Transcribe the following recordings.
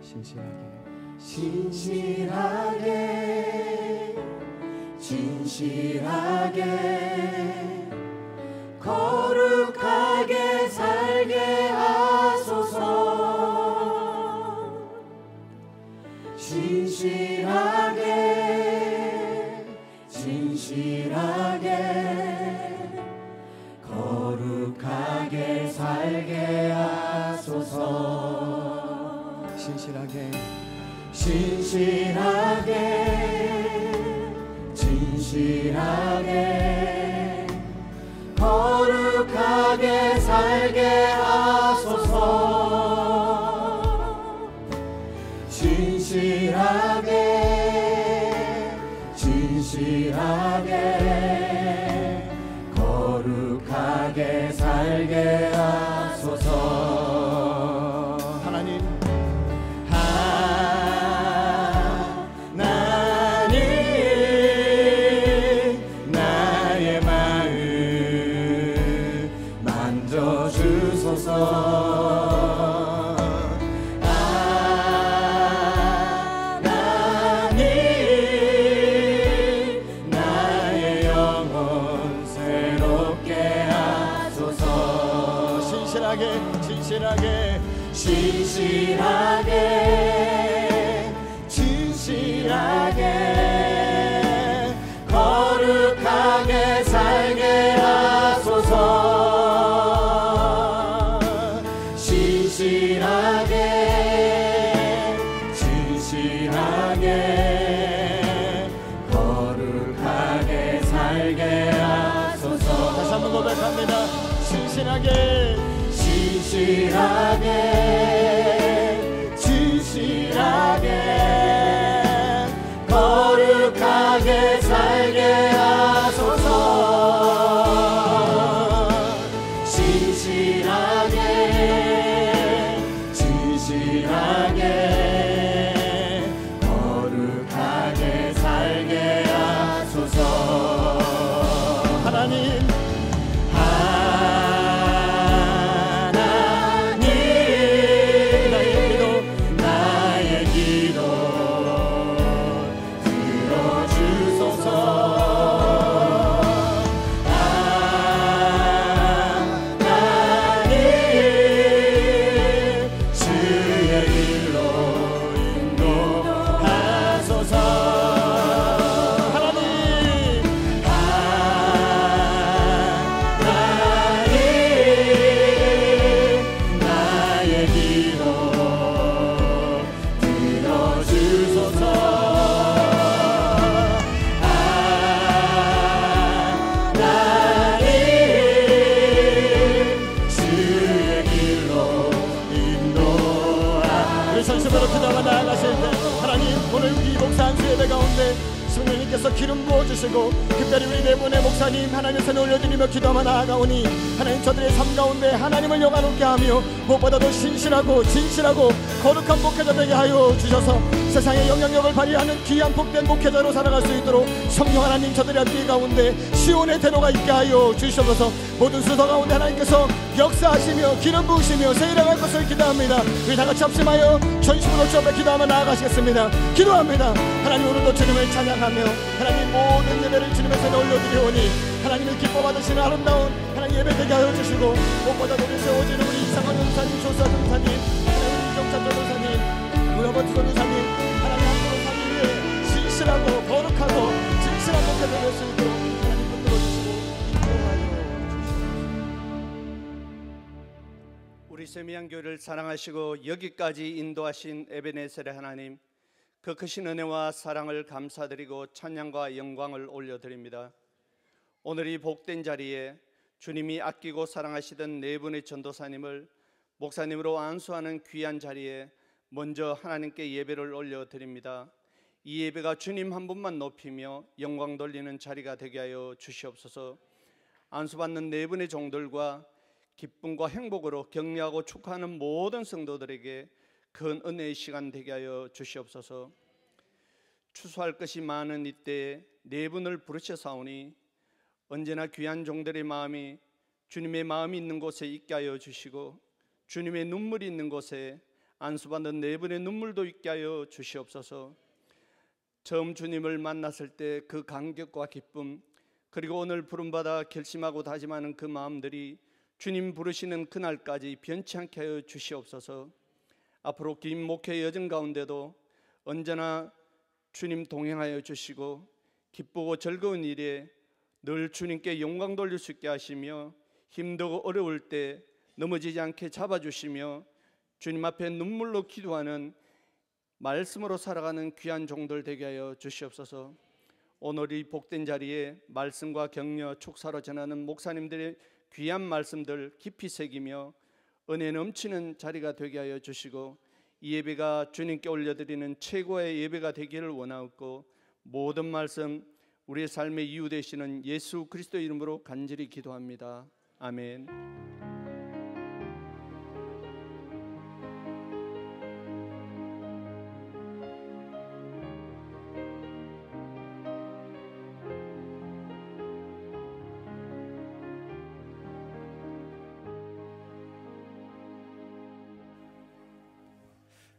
신실하게 진실하게 거룩하게 살게 하소서. 신실하게 진실하게 거룩하게 살게 하소서. 신실하게 진실하게 거룩하게 살게 하소서. 진실하게 거룩하게 살게 하소서. 하나님 나의 마음 만져주소서. 하나님 나의 영혼 새롭게 하소서. 진실하게 진실하게 거룩하게 살게 하소서. 진실하게 거룩하게 살게 하소서. 다시 한번 고백합니다. 진실하게 거룩하게 살게 하소서. 진실하게 거룩하게 살게 하소서. 하나님 나의 기도 들어주소서. 하나님 주의 길로 인도하소서. 나의 기도 들어주소서. 하나님 주의 길로 인도하소서. 우리 전심으로 기도하며 나아가실 때 하나님 오늘 이 목사 안수 예배 가운데 성령님께서 기름 부어주시고 특별히 우리 네 분의 목사님 하나님의 손에 올려드리며 기도하며 나아가오니 하나님 저들의 삶 가운데 하나님을 영화롭게 하며 무엇보다도 신실하고 진실하고 거룩한 목회자 되게 하여 주셔서 세상에 영향력을 발휘하는 귀한 복된 목회자로 살아갈 수 있도록 성령 하나님 저들의 앞뒤 가운데 시온의 대로가 있게 하여 주시옵소서. 모든 수도 가운데 하나님께서 역사하시며 기름 부으시며 세일해갈 것을 기도합니다. 우리 다같이 합심하여 전심으로 주 앞에 기도하며 나아가시겠습니다. 기도합니다. 하나님 오늘도 주님을 찬양하며 하나님 모든 예배를 주님의 손에 올려드리오니 하나님을 기뻐 받으시는 아름다운 하나님 예배 되게 하여 주시고 무엇보다 우리 세워지는 우리 이상한 전사님 조사 전사님 하나님 이정찬 전사님 우리 아버지 전사님 하나님 함부로 살기 위해 진실하고 거룩하고 진실한 목회자 될 수 있도록 하나님 붙들어 주시고 인도하여 주시옵소서. 우리 세미양 교회를 사랑하시고 여기까지 인도하신 에베네셀의 하나님, 그 크신 은혜와 사랑을 감사드리고 찬양과 영광을 올려드립니다. 오늘 이 복된 자리에 주님이 아끼고 사랑하시던 네 분의 전도사님을 목사님으로 안수하는 귀한 자리에 먼저 하나님께 예배를 올려드립니다. 이 예배가 주님 한 분만 높이며 영광 돌리는 자리가 되게 하여 주시옵소서. 안수받는 네 분의 종들과 기쁨과 행복으로 격려하고 축하하는 모든 성도들에게 큰 은혜의 시간 되게 하여 주시옵소서. 추수할 것이 많은 이때에 네 분을 부르셔사오니 언제나 귀한 종들의 마음이 주님의 마음이 있는 곳에 있게 하여 주시고 주님의 눈물이 있는 곳에 안수받는 네 분의 눈물도 있게 하여 주시옵소서. 처음 주님을 만났을 때 그 감격과 기쁨, 그리고 오늘 부름받아 결심하고 다짐하는 그 마음들이 주님 부르시는 그날까지 변치 않게 하여 주시옵소서. 앞으로 긴 목회 여정 가운데도 언제나 주님 동행하여 주시고 기쁘고 즐거운 일에 늘 주님께 영광 돌릴 수 있게 하시며 힘들고 어려울 때 넘어지지 않게 잡아주시며 주님 앞에 눈물로 기도하는 말씀으로 살아가는 귀한 종들 되게 하여 주시옵소서. 오늘 이 복된 자리에 말씀과 격려, 축사로 전하는 목사님들의 귀한 말씀들 깊이 새기며 은혜 넘치는 자리가 되게 하여 주시고 이 예배가 주님께 올려드리는 최고의 예배가 되기를 원하옵고 모든 말씀 우리의 삶의 이유 되시는 예수 그리스도 이름으로 간절히 기도합니다. 아멘.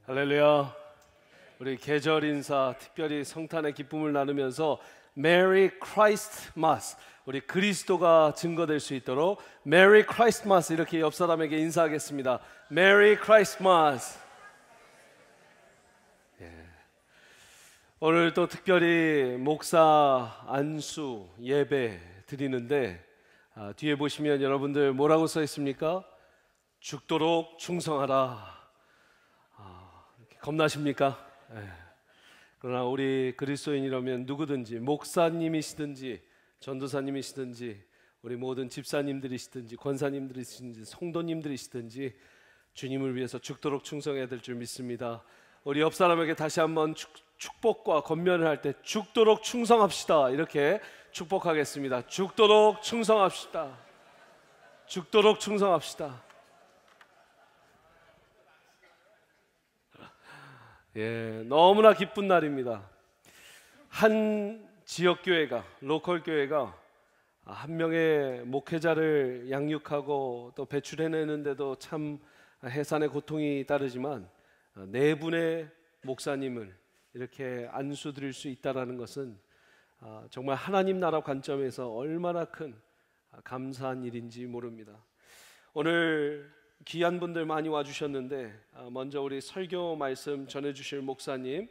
할렐루야. 우리 계절 인사, 특별히 성탄의 기쁨을 나누면서 Merry Christmas, 우리 그리스도가 증거될 수 있도록 Merry Christmas 이렇게 옆 사람에게 인사하겠습니다. Merry Christmas. 오늘 또 특별히 목사 안수 예배 드리는데 뒤에 보시면 여러분들 뭐라고 써 있습니까? 죽도록 충성하라. 겁나십니까? 그러나 우리 그리스도인이라면 누구든지 목사님이시든지 전도사님이시든지 우리 모든 집사님들이시든지 권사님들이시든지 성도님들이시든지 주님을 위해서 죽도록 충성해야 될 줄 믿습니다. 우리 옆 사람에게 다시 한번 축복과 권면을 할 때 죽도록 충성합시다 이렇게 축복하겠습니다. 죽도록 충성합시다. 죽도록 충성합시다. 너무나 기쁜 날입니다. 한 지역교회가, 로컬 교회가 한 명의 목회자를 양육하고 또 배출해내는데도 참 해산의 고통이 따르지만 네 분의 목사님을 이렇게 안수드릴 수 있다는 것은 정말 하나님 나라 관점에서 얼마나 큰 감사한 일인지 모릅니다. 오늘 귀한 분들 많이 와주셨는데 먼저 우리 설교 말씀 전해주실 목사님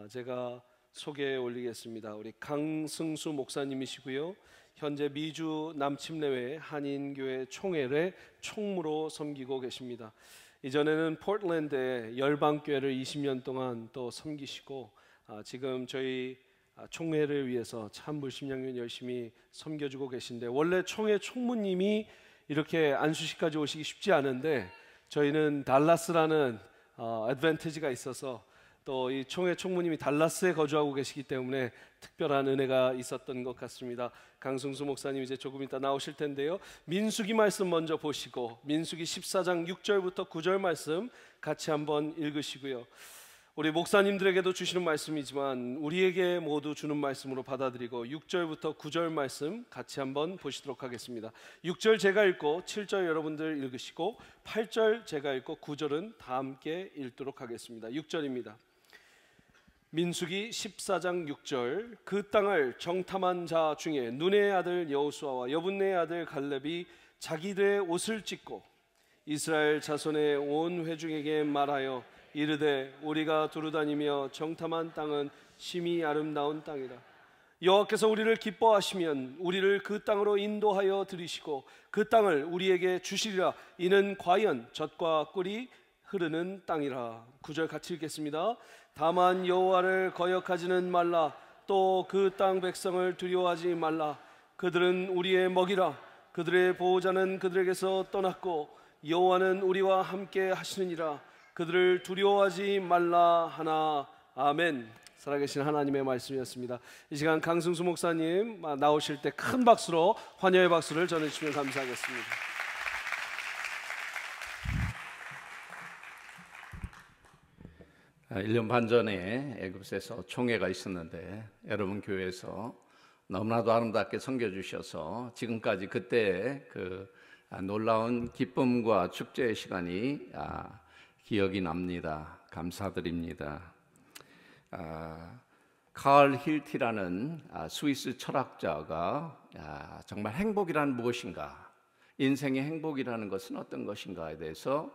제가 소개해 올리겠습니다. 우리 강승수 목사님이시고요, 현재 미주 남침내회 한인교회 총회를 총무로 섬기고 계십니다. 이전에는 포틀랜드의 열방교회를 20년 동안 또 섬기시고 지금 저희 총회를 위해서 참 물심양면 열심히 섬겨주고 계신데, 원래 총회 총무님이 이렇게 안수시까지 오시기 쉽지 않은데 저희는 달라스라는 애드밴티지가 있어서 또 이 총회 총무님이 달라스에 거주하고 계시기 때문에 특별한 은혜가 있었던 것 같습니다. 강승수 목사님 이제 조금 이따 나오실 텐데요, 민수기 말씀 먼저 보시고 민수기 14장 6절부터 9절 말씀 같이 한번 읽으시고요, 우리 목사님들에게도 주시는 말씀이지만 우리에게 모두 주는 말씀으로 받아들이고 6절부터 9절 말씀 같이 한번 보시도록 하겠습니다. 6절 제가 읽고 7절 여러분들 읽으시고 8절 제가 읽고 9절은 다 함께 읽도록 하겠습니다. 6절입니다. 민수기 14장 6절. 그 땅을 정탐한 자 중에 눈의 아들 여호수아와 여분네의 아들 갈렙이 자기들의 옷을 찢고 이스라엘 자손의 온 회중에게 말하여 이르되 우리가 두루다니며 정탐한 땅은 심히 아름다운 땅이라. 여호와께서 우리를 기뻐하시면 우리를 그 땅으로 인도하여 들이시고 그 땅을 우리에게 주시리라. 이는 과연 젖과 꿀이 흐르는 땅이라. 9절 같이 읽겠습니다. 다만 여호와를 거역하지는 말라. 또 그 땅 백성을 두려워하지 말라. 그들은 우리의 먹이라. 그들의 보호자는 그들에게서 떠났고 여호와는 우리와 함께 하시느니라. 그들을 두려워하지 말라 하나. 아멘. 살아계신 하나님의 말씀이었습니다. 이 시간 강승수 목사님 나오실 때 큰 박수로 환영의 박수를 전해주시면 감사하겠습니다. 아, 1년 반 전에 애굽에서 총회가 있었는데 여러분 교회에서 너무나도 아름답게 섬겨주셔서 지금까지 그때 그 놀라운 기쁨과 축제의 시간이 기억이 납니다. 감사드립니다. 칼 힐티라는 스위스 철학자가 정말 행복이란 무엇인가, 인생의 행복이라는 것은 어떤 것인가에 대해서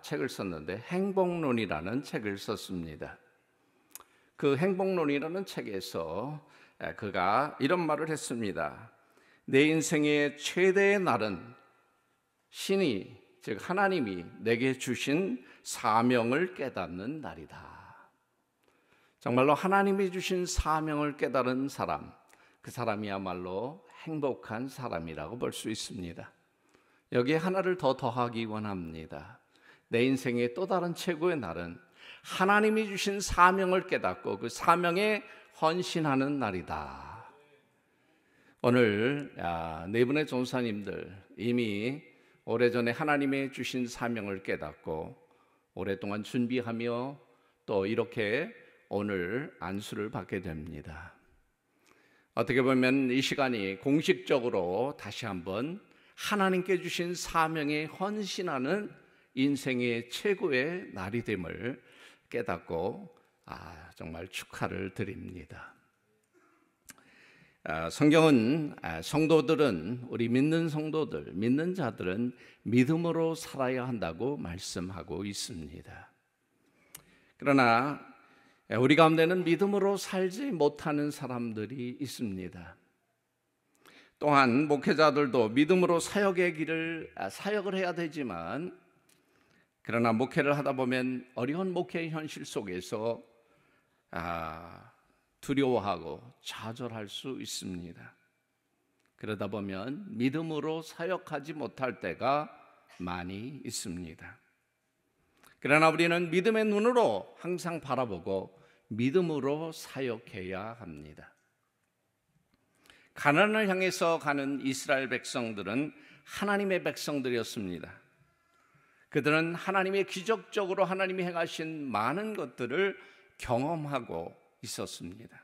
책을 썼는데 행복론이라는 책을 썼습니다. 그 행복론이라는 책에서 그가 이런 말을 했습니다. 내 인생의 최대의 날은 신이, 즉 하나님이 내게 주신 사명을 깨닫는 날이다. 정말로 하나님이 주신 사명을 깨달은 사람, 그 사람이야말로 행복한 사람이라고 볼 수 있습니다. 여기에 하나를 더 더하기 원합니다. 내 인생의 또 다른 최고의 날은 하나님이 주신 사명을 깨닫고 그 사명에 헌신하는 날이다. 오늘 네 분의 전사님들 이미 오래전에 하나님의 주신 사명을 깨닫고 오랫동안 준비하며 또 이렇게 오늘 안수를 받게 됩니다. 어떻게 보면 이 시간이 공식적으로 다시 한번 하나님께 주신 사명에 헌신하는 인생의 최고의 날이 됨을 깨닫고 정말 축하를 드립니다. 성경은 성도들은, 우리 믿는 성도들, 믿는 자들은 믿음으로 살아야 한다고 말씀하고 있습니다. 그러나 우리 가운데는 믿음으로 살지 못하는 사람들이 있습니다. 또한 목회자들도 믿음으로 사역의 길을 사역을 해야 되지만, 그러나 목회를 하다 보면 어려운 목회의 현실 속에서 두려워하고 좌절할 수 있습니다. 그러다 보면 믿음으로 사역하지 못할 때가 많이 있습니다. 그러나 우리는 믿음의 눈으로 항상 바라보고 믿음으로 사역해야 합니다. 가나안을 향해서 가는 이스라엘 백성들은 하나님의 백성들이었습니다. 그들은 하나님의 기적적으로 하나님이 행하신 많은 것들을 경험하고 있었습니다.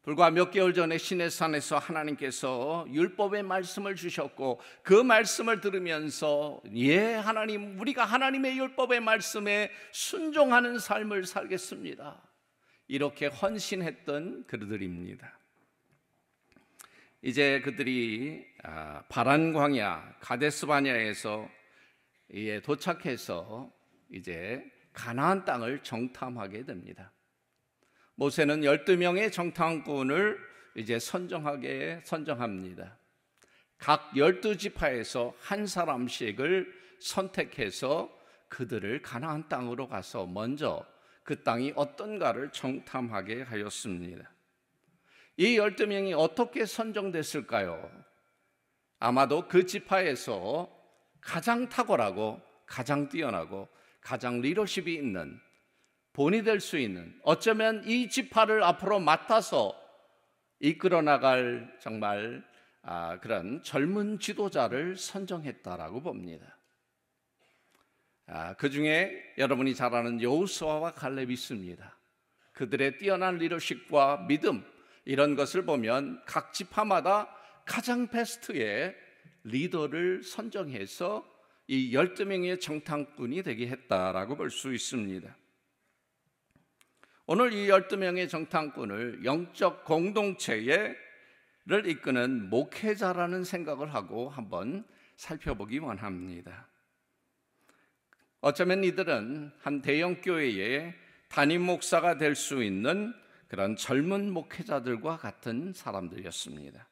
불과 몇 개월 전에 시내산에서 하나님께서 율법의 말씀을 주셨고 그 말씀을 들으면서 하나님, 우리가 하나님의 율법의 말씀에 순종하는 삶을 살겠습니다, 이렇게 헌신했던 그들입니다. 이제 그들이 바란 광야 가데스 바네아에서 도착해서 이제 가나안 땅을 정탐하게 됩니다. 모세는 12명의 정탐꾼을 이제 선정합니다. 각 12지파에서 한 사람씩을 선택해서 그들을 가나안 땅으로 가서 먼저 그 땅이 어떤가를 정탐하게 하였습니다. 이 12명이 어떻게 선정됐을까요? 아마도 그 지파에서 가장 탁월하고 가장 뛰어나고 가장 리더십이 있는, 본이 될 수 있는, 어쩌면 이 지파를 앞으로 맡아서 이끌어 나갈 정말 그런 젊은 지도자를 선정했다라고 봅니다. 그 중에 여러분이 잘 아는 여호수아와 갈렙이 있습니다. 그들의 뛰어난 리더십과 믿음, 이런 것을 보면 각 지파마다 가장 베스트의 리더를 선정해서 이 12명의 정탐꾼이 되게 했다라고 볼 수 있습니다. 오늘 이 12명의 정탐꾼을 영적 공동체를 이끄는 목회자라는 생각을 하고 한번 살펴보기 원합니다. 어쩌면 이들은 한 대형 교회의 담임 목사가 될 수 있는 그런 젊은 목회자들과 같은 사람들이었습니다.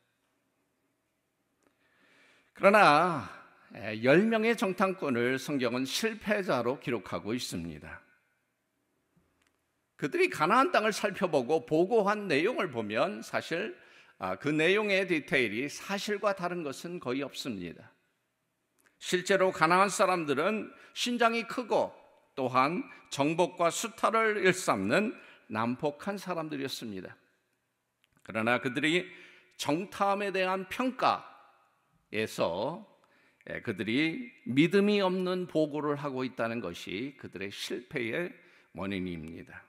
그러나 10명의 정탐꾼을 성경은 실패자로 기록하고 있습니다. 그들이 가나안 땅을 살펴보고 보고한 내용을 보면 사실 그 내용의 디테일이 사실과 다른 것은 거의 없습니다. 실제로 가나안 사람들은 신장이 크고 또한 정복과 수탈을 일삼는 난폭한 사람들이었습니다. 그러나 그들이 정탐에 대한 평가에서 그들이 믿음이 없는 보고를 하고 있다는 것이 그들의 실패의 원인입니다.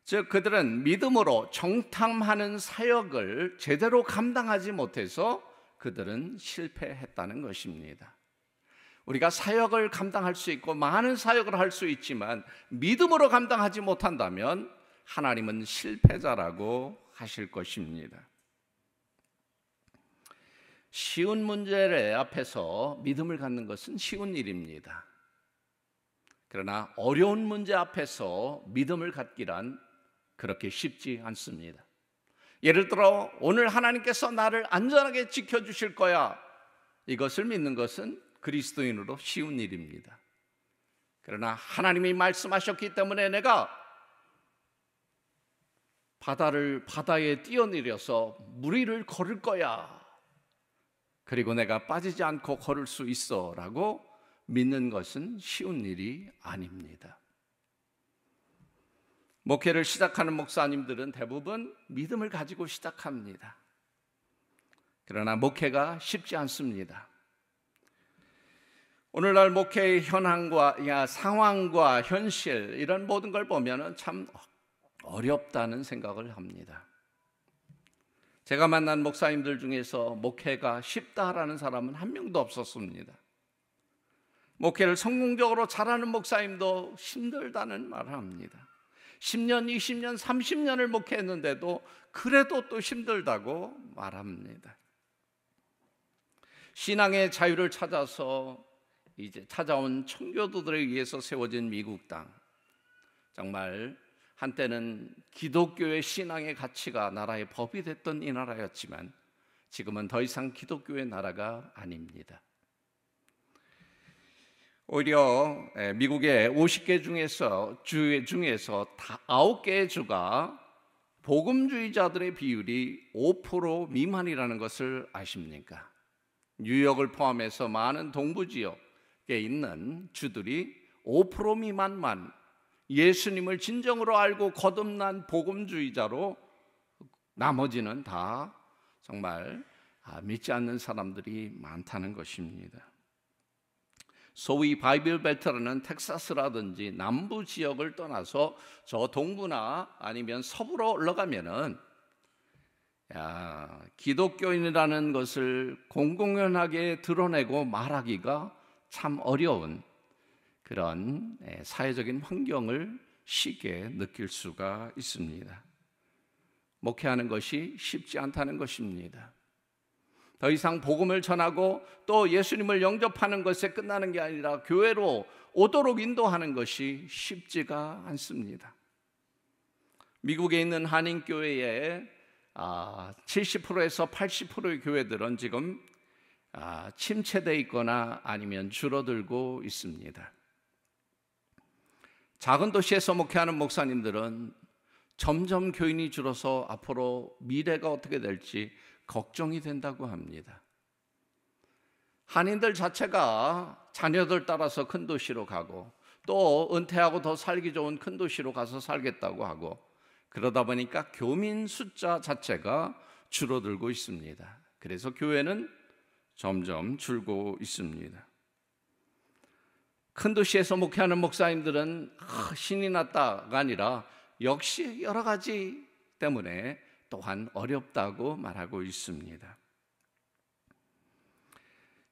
즉 그들은 믿음으로 정탐하는 사역을 제대로 감당하지 못해서 그들은 실패했다는 것입니다. 우리가 사역을 감당할 수 있고 많은 사역을 할 수 있지만 믿음으로 감당하지 못한다면 하나님은 실패자라고 하실 것입니다. 쉬운 문제를 앞에서 믿음을 갖는 것은 쉬운 일입니다. 그러나 어려운 문제 앞에서 믿음을 갖기란 그렇게 쉽지 않습니다. 예를 들어 오늘 하나님께서 나를 안전하게 지켜주실 거야, 이것을 믿는 것은 그리스도인으로 쉬운 일입니다. 그러나 하나님이 말씀하셨기 때문에 내가 바다에 뛰어내려서 물 위를 걸을 거야, 그리고 내가 빠지지 않고 걸을 수 있어 라고 믿는 것은 쉬운 일이 아닙니다. 목회를 시작하는 목사님들은 대부분 믿음을 가지고 시작합니다. 그러나 목회가 쉽지 않습니다. 오늘날 목회의 현황과 상황과 현실, 이런 모든 걸 보면 참 어렵다는 생각을 합니다. 제가 만난 목사님들 중에서 목회가 쉽다라는 사람은 한 명도 없었습니다. 목회를 성공적으로 잘하는 목사님도 힘들다는 말을 합니다. 10년, 20년, 30년을 목회했는데도 그래도 또 힘들다고 말합니다. 신앙의 자유를 찾아서 이제 찾아온 청교도들에 의해서 세워진 미국 땅, 정말 한때는 기독교의 신앙의 가치가 나라의 법이 됐던 이 나라였지만 지금은 더 이상 기독교의 나라가 아닙니다. 오히려 미국의 50개 주 중에서 9개의 주가 복음주의자들의 비율이 5% 미만이라는 것을 아십니까? 뉴욕을 포함해서 많은 동부 지역에 있는 주들이 5% 미만만 예수님을 진정으로 알고 거듭난 복음주의자로, 나머지는 다 정말 믿지 않는 사람들이 많다는 것입니다. 소위 바이블 벨트라는 텍사스라든지 남부 지역을 떠나서 저 동부나 아니면 서부로 올라가면은 기독교인이라는 것을 공공연하게 드러내고 말하기가 참 어려운 그런 사회적인 환경을 쉽게 느낄 수가 있습니다. 목회하는 것이 쉽지 않다는 것입니다. 더 이상 복음을 전하고 또 예수님을 영접하는 것에 끝나는 게 아니라 교회로 오도록 인도하는 것이 쉽지가 않습니다. 미국에 있는 한인교회의 70%에서 80%의 교회들은 지금 침체되어 있거나 아니면 줄어들고 있습니다. 작은 도시에서 목회하는 목사님들은 점점 교인이 줄어서 앞으로 미래가 어떻게 될지 걱정이 된다고 합니다. 한인들 자체가 자녀들 따라서 큰 도시로 가고 또 은퇴하고 더 살기 좋은 큰 도시로 가서 살겠다고 하고, 그러다 보니까 교민 숫자 자체가 줄어들고 있습니다. 그래서 교회는 점점 줄고 있습니다. 큰 도시에서 목회하는 목사님들은 신이 났다가 아니라 역시 여러 가지 때문에 또한 어렵다고 말하고 있습니다.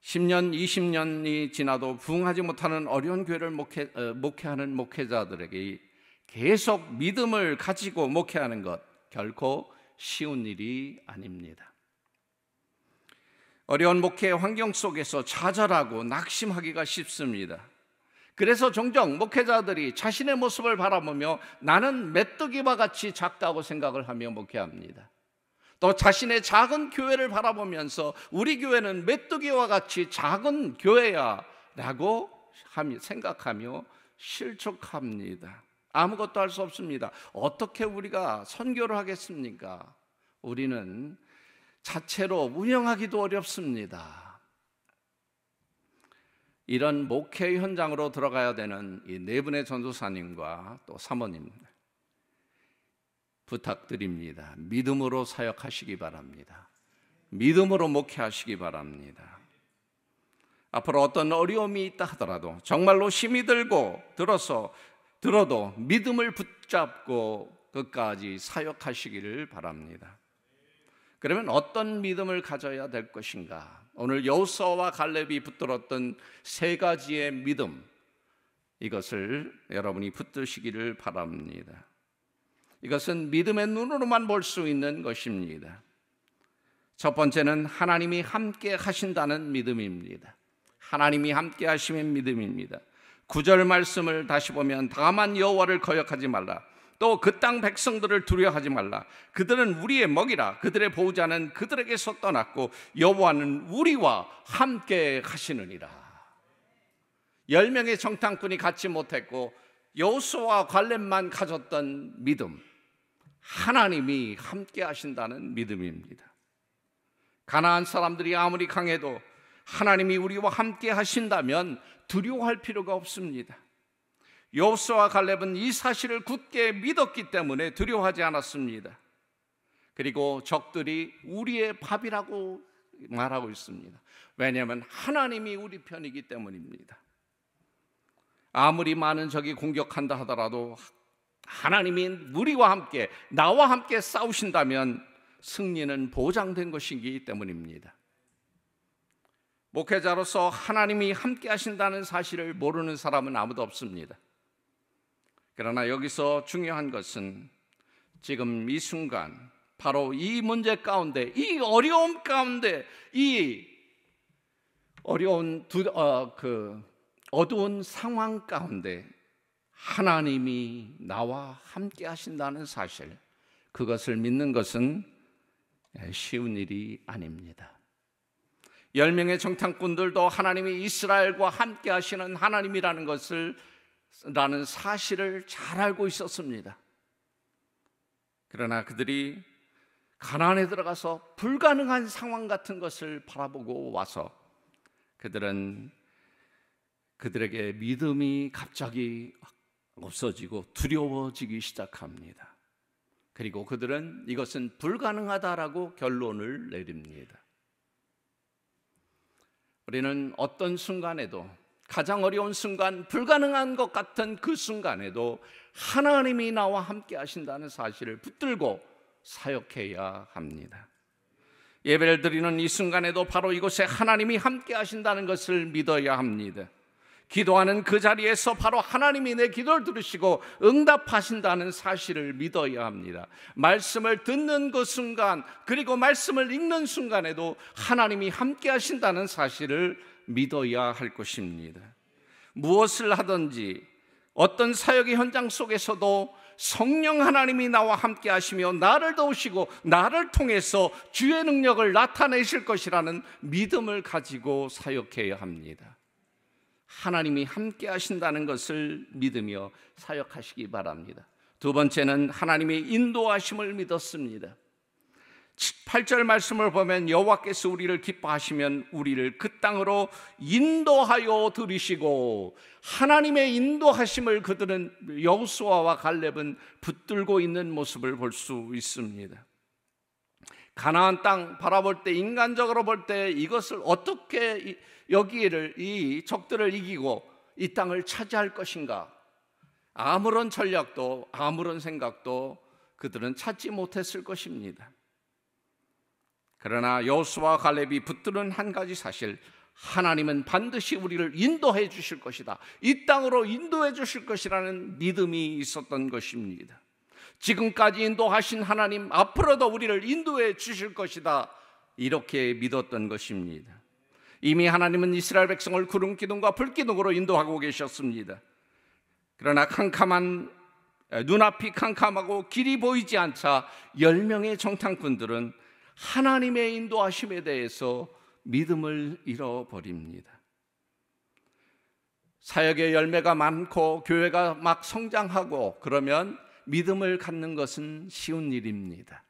10년, 20년이 지나도 부흥하지 못하는 어려운 교회를 목회하는 목회자들에게 계속 믿음을 가지고 목회하는 것 결코 쉬운 일이 아닙니다. 어려운 목회 환경 속에서 좌절하고 낙심하기가 쉽습니다. 그래서 종종 목회자들이 자신의 모습을 바라보며 나는 메뚜기와 같이 작다고 생각을 하며 목회합니다. 또 자신의 작은 교회를 바라보면서 우리 교회는 메뚜기와 같이 작은 교회야 라고 생각하며 실족합니다. 아무것도 할 수 없습니다. 어떻게 우리가 선교를 하겠습니까? 우리는 자체로 운영하기도 어렵습니다. 이런 목회 현장으로 들어가야 되는 이 네 분의 전도사님과 또 사모님 부탁드립니다. 믿음으로 사역하시기 바랍니다. 믿음으로 목회하시기 바랍니다. 앞으로 어떤 어려움이 있다 하더라도 정말로 힘이 들어도 믿음을 붙잡고 끝까지 사역하시기를 바랍니다. 그러면 어떤 믿음을 가져야 될 것인가? 오늘 여호수아와 갈렙이 붙들었던 세 가지의 믿음, 이것을 여러분이 붙드시기를 바랍니다. 이것은 믿음의 눈으로만 볼 수 있는 것입니다. 첫 번째는 하나님이 함께 하신다는 믿음입니다. 하나님이 함께 하시는 믿음입니다. 9절 말씀을 다시 보면 다만 여호와를 거역하지 말라. 또 그 땅 백성들을 두려워하지 말라. 그들은 우리의 먹이라. 그들의 보호자는 그들에게서 떠났고 여호와는 우리와 함께 하시느니라. 10명의 정탐꾼이 갖지 못했고 여호수아와 갈렙만 가졌던 믿음, 하나님이 함께 하신다는 믿음입니다. 가나안 사람들이 아무리 강해도 하나님이 우리와 함께 하신다면 두려워할 필요가 없습니다. 여호수아와 갈렙은 이 사실을 굳게 믿었기 때문에 두려워하지 않았습니다. 그리고 적들이 우리의 밥이라고 말하고 있습니다. 왜냐하면 하나님이 우리 편이기 때문입니다. 아무리 많은 적이 공격한다 하더라도 하나님이 우리와 함께, 나와 함께 싸우신다면 승리는 보장된 것이기 때문입니다. 목회자로서 하나님이 함께 하신다는 사실을 모르는 사람은 아무도 없습니다. 그러나 여기서 중요한 것은 지금 이 순간, 바로 이 문제 가운데, 이 어려움 가운데, 이 어려운 어두운 상황 가운데 하나님이 나와 함께 하신다는 사실, 그것을 믿는 것은 쉬운 일이 아닙니다. 10명의 정탐꾼들도 하나님이 이스라엘과 함께 하시는 하나님이라는 라는 사실을 잘 알고 있었습니다. 그러나 그들이 가나안에 들어가서 불가능한 상황 같은 것을 바라보고 와서 그들에게 믿음이 갑자기 없어지고 두려워지기 시작합니다. 그리고 그들은 이것은 불가능하다라고 결론을 내립니다. 우리는 어떤 순간에도, 가장 어려운 순간, 불가능한 것 같은 그 순간에도 하나님이 나와 함께 하신다는 사실을 붙들고 사역해야 합니다. 예배를 드리는 이 순간에도 바로 이곳에 하나님이 함께 하신다는 것을 믿어야 합니다. 기도하는 그 자리에서 바로 하나님이 내 기도를 들으시고 응답하신다는 사실을 믿어야 합니다. 말씀을 듣는 그 순간, 그리고 말씀을 읽는 순간에도 하나님이 함께 하신다는 사실을 믿어야 할 것입니다. 무엇을 하든지 어떤 사역의 현장 속에서도 성령 하나님이 나와 함께 하시며 나를 도우시고 나를 통해서 주의 능력을 나타내실 것이라는 믿음을 가지고 사역해야 합니다. 하나님이 함께 하신다는 것을 믿으며 사역하시기 바랍니다. 두 번째는 하나님의 인도하심을 믿었습니다. 8절 말씀을 보면 여호와께서 우리를 기뻐하시면 우리를 그 땅으로 인도하여 들이시고, 하나님의 인도하심을 그들은, 여호수아와 갈렙은 붙들고 있는 모습을 볼 수 있습니다. 가나안 땅 바라볼 때, 인간적으로 볼 때 이것을 어떻게 여기를, 이 적들을 이기고 이 땅을 차지할 것인가, 아무런 전략도 아무런 생각도 그들은 찾지 못했을 것입니다. 그러나 여호수아와 갈렙이 붙드는 한 가지 사실, 하나님은 반드시 우리를 인도해 주실 것이다, 이 땅으로 인도해 주실 것이라는 믿음이 있었던 것입니다. 지금까지 인도하신 하나님, 앞으로도 우리를 인도해 주실 것이다, 이렇게 믿었던 것입니다. 이미 하나님은 이스라엘 백성을 구름 기둥과 불 기둥으로 인도하고 계셨습니다. 그러나 눈앞이 캄캄하고 길이 보이지 않자 10명의 정탐꾼들은 하나님의 인도하심에 대해서 믿음을 잃어버립니다. 사역의 열매가 많고 교회가 막 성장하고 그러면 믿음을 갖는 것은 쉬운 일입니다.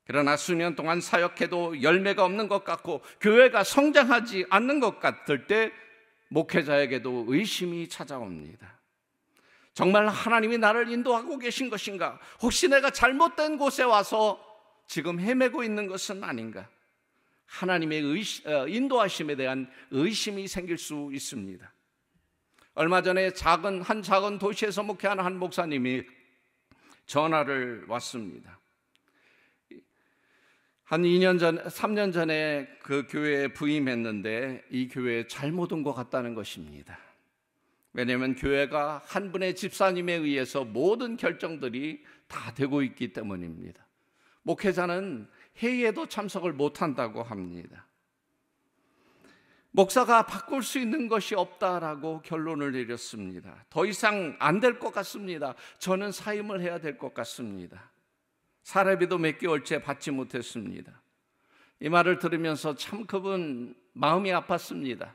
그러나 수년 동안 사역해도 열매가 없는 것 같고 교회가 성장하지 않는 것 같을 때 목회자에게도 의심이 찾아옵니다. 정말 하나님이 나를 인도하고 계신 것인가? 혹시 내가 잘못된 곳에 와서 지금 헤매고 있는 것은 아닌가? 하나님의 인도하심에 대한 의심이 생길 수 있습니다. 얼마 전에 한 작은 도시에서 목회하는 한 목사님이 전화를 왔습니다. 한 2년 전, 3년 전에 그 교회에 부임했는데 이 교회에 잘못 온 것 같다는 것입니다. 왜냐하면 교회가 한 분의 집사님에 의해서 모든 결정들이 다 되고 있기 때문입니다. 목회자는 회의에도 참석을 못한다고 합니다. 목사가 바꿀 수 있는 것이 없다라고 결론을 내렸습니다. 더 이상 안 될 것 같습니다. 저는 사임을 해야 될 것 같습니다. 사례비도 몇 개월째 받지 못했습니다. 이 말을 들으면서 참 그분 마음이 아팠습니다.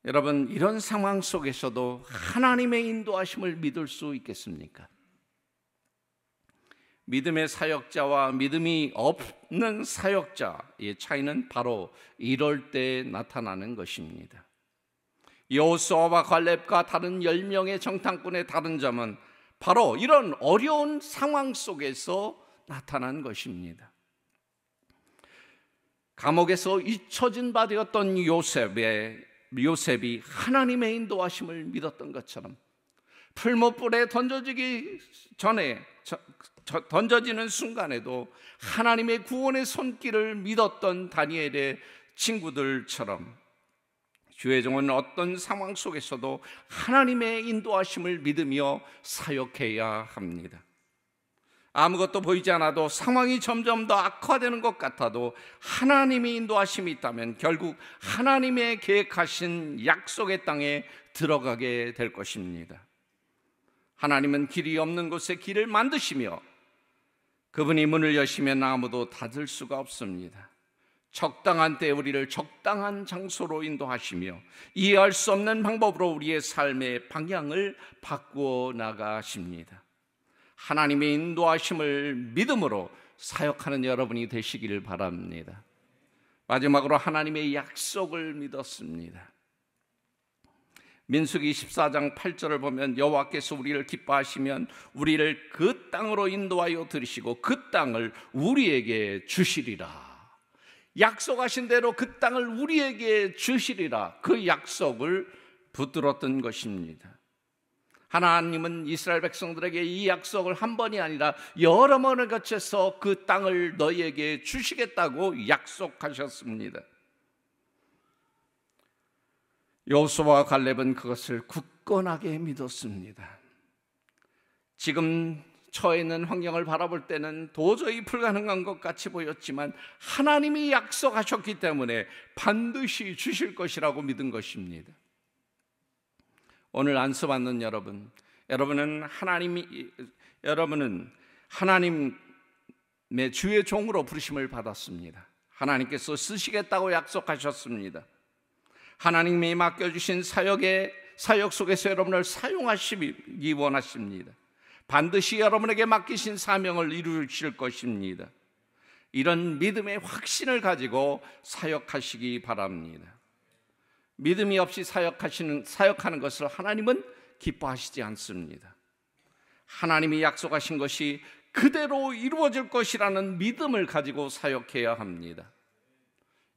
여러분, 이런 상황 속에서도 하나님의 인도하심을 믿을 수 있겠습니까? 믿음의 사역자와 믿음이 없는 사역자의 차이는 바로 이럴 때 나타나는 것입니다. 여호수아와 갈렙과 다른 10명의 정탐꾼의 다른 점은 바로 이런 어려운 상황 속에서 나타난 것입니다. 감옥에서 잊혀진 바 되었던 요셉이 하나님의 인도하심을 믿었던 것처럼 풀무불에 던져지기 전에 던져지는 순간에도 하나님의 구원의 손길을 믿었던 다니엘의 친구들처럼 주의 종은 어떤 상황 속에서도 하나님의 인도하심을 믿으며 사역해야 합니다. 아무것도 보이지 않아도 상황이 점점 더 악화되는 것 같아도 하나님의 인도하심이 있다면 결국 하나님의 계획하신 약속의 땅에 들어가게 될 것입니다. 하나님은 길이 없는 곳에 길을 만드시며 그분이 문을 여시면 아무도 닫을 수가 없습니다. 적당한 때에 우리를 적당한 장소로 인도하시며 이해할 수 없는 방법으로 우리의 삶의 방향을 바꾸어 나가십니다. 하나님의 인도하심을 믿음으로 사역하는 여러분이 되시기를 바랍니다. 마지막으로 하나님의 약속을 믿었습니다. 민수기 14장 8절을 보면 여호와께서 우리를 기뻐하시면 우리를 그 땅으로 인도하여 들이시고 그 땅을 우리에게 주시리라. 약속하신 대로 그 땅을 우리에게 주시리라. 그 약속을 붙들었던 것입니다. 하나님은 이스라엘 백성들에게 이 약속을 한 번이 아니라 여러 번을 거쳐서 그 땅을 너희에게 주시겠다고 약속하셨습니다. 여호수아와 갈렙은 그것을 굳건하게 믿었습니다. 지금 처해 있는 환경을 바라볼 때는 도저히 불가능한 것 같이 보였지만 하나님이 약속하셨기 때문에 반드시 주실 것이라고 믿은 것입니다. 오늘 안수받는 여러분은 하나님의 주의 종으로 부르심을 받았습니다. 하나님께서 쓰시겠다고 약속하셨습니다. 하나님이 맡겨주신 사역 속에서 여러분을 사용하시기 원하십니다. 반드시 여러분에게 맡기신 사명을 이루실 것입니다. 이런 믿음의 확신을 가지고 사역하시기 바랍니다. 믿음이 없이 사역하는 것을 하나님은 기뻐하시지 않습니다. 하나님이 약속하신 것이 그대로 이루어질 것이라는 믿음을 가지고 사역해야 합니다.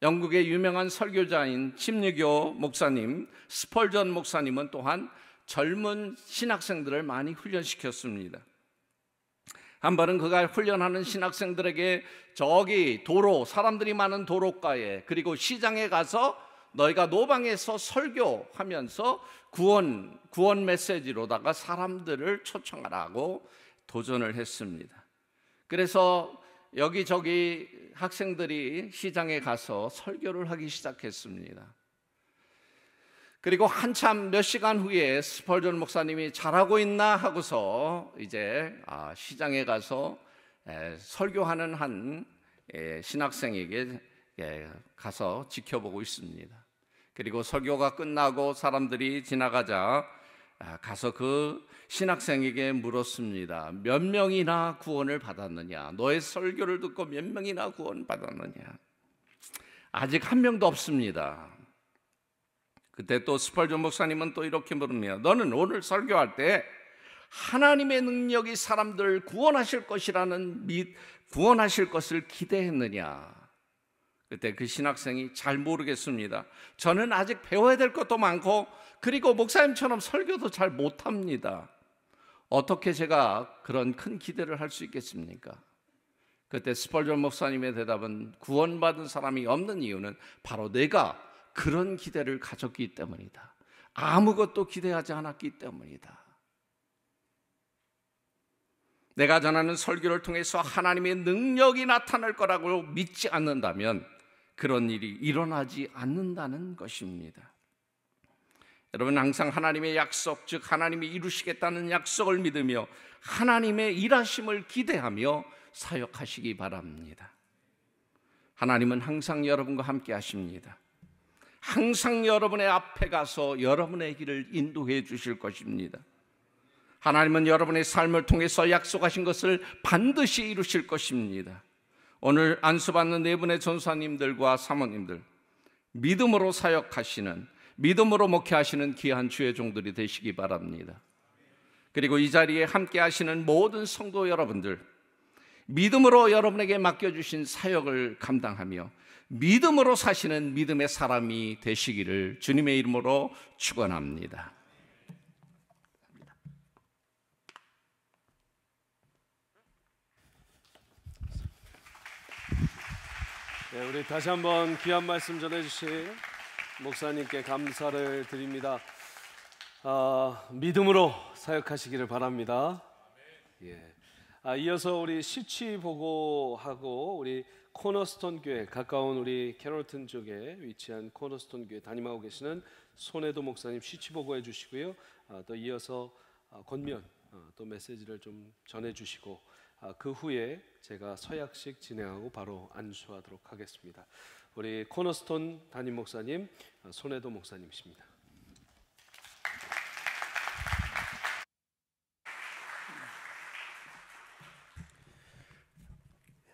영국의 유명한 설교자인 침례교 목사님 스펄전 목사님은 또한 젊은 신학생들을 많이 훈련시켰습니다. 한 번은 그가 훈련하는 신학생들에게 저기 사람들이 많은 도로가에 그리고 시장에 가서 너희가 노방에서 설교하면서 구원 메시지로다가 사람들을 초청하라고 도전을 했습니다. 그래서 여기저기 학생들이 시장에 가서 설교를 하기 시작했습니다. 그리고 한참 몇 시간 후에 스펄전 목사님이 잘하고 있나 하고서 이제 시장에 가서 설교하는 한 신학생에게 가서 지켜보고 있습니다. 그리고 설교가 끝나고 사람들이 지나가자 가서 그 신학생에게 물었습니다. 몇 명이나 구원을 받았느냐? 너의 설교를 듣고 몇 명이나 구원 받았느냐? 아직 한 명도 없습니다. 그때 또 스펄전 목사님은 또 이렇게 물으며 너는 오늘 설교할 때 하나님의 능력이 사람들을 구원하실 것을 기대했느냐? 그때 그 신학생이 잘 모르겠습니다. 저는 아직 배워야 될 것도 많고 그리고 목사님처럼 설교도 잘 못합니다. 어떻게 제가 그런 큰 기대를 할 수 있겠습니까? 그때 스펄전 목사님의 대답은 구원받은 사람이 없는 이유는 바로 내가 그런 기대를 가졌기 때문이다. 아무것도 기대하지 않았기 때문이다. 내가 전하는 설교를 통해서 하나님의 능력이 나타날 거라고 믿지 않는다면 그런 일이 일어나지 않는다는 것입니다. 여러분, 항상 하나님의 약속, 즉 하나님이 이루시겠다는 약속을 믿으며 하나님의 일하심을 기대하며 사역하시기 바랍니다. 하나님은 항상 여러분과 함께 하십니다. 항상 여러분의 앞에 가서 여러분의 길을 인도해 주실 것입니다. 하나님은 여러분의 삶을 통해서 약속하신 것을 반드시 이루실 것입니다. 오늘 안수받는 네 분의 전사님들과 사모님들, 믿음으로 사역하시는, 믿음으로 목회하시는 귀한 주의 종들이 되시기 바랍니다. 그리고 이 자리에 함께 하시는 모든 성도 여러분들, 믿음으로 여러분에게 맡겨주신 사역을 감당하며 믿음으로 사시는 믿음의 사람이 되시기를 주님의 이름으로 축원합니다. 네, 우리 다시 한번 귀한 말씀 전해주신 목사님께 감사를 드립니다. 믿음으로 사역하시기를 바랍니다. 예. 이어서 우리 시치 보고하고 우리 코너스톤 교회, 가까운 우리 캐롤튼 쪽에 위치한 코너스톤 교회 담임하고 계시는 손혜도 목사님 시치 보고해 주시고요. 또 이어서 권면 또 메시지를 좀 전해 주시고 그 후에 제가 서약식 진행하고 바로 안수하도록 하겠습니다. 우리 코너스톤 담임 목사님 손혜도 목사님이십니다.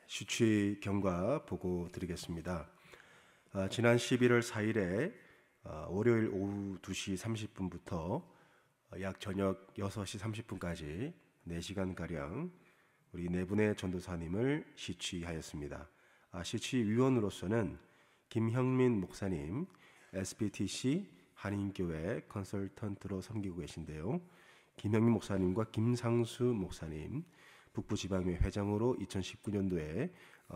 시취 경과 보고 드리겠습니다. 지난 11월 4일에 월요일 오후 2시 30분부터 약 저녁 6시 30분까지 4시간가량 우리 네 분의 전도사님을 시취하였습니다. 시취위원으로서는 김형민 목사님, SBTC 한인교회 컨설턴트로 섬기고 계신데요. 김형민 목사님과 김상수 목사님, 북부지방회 회장으로 2019년도에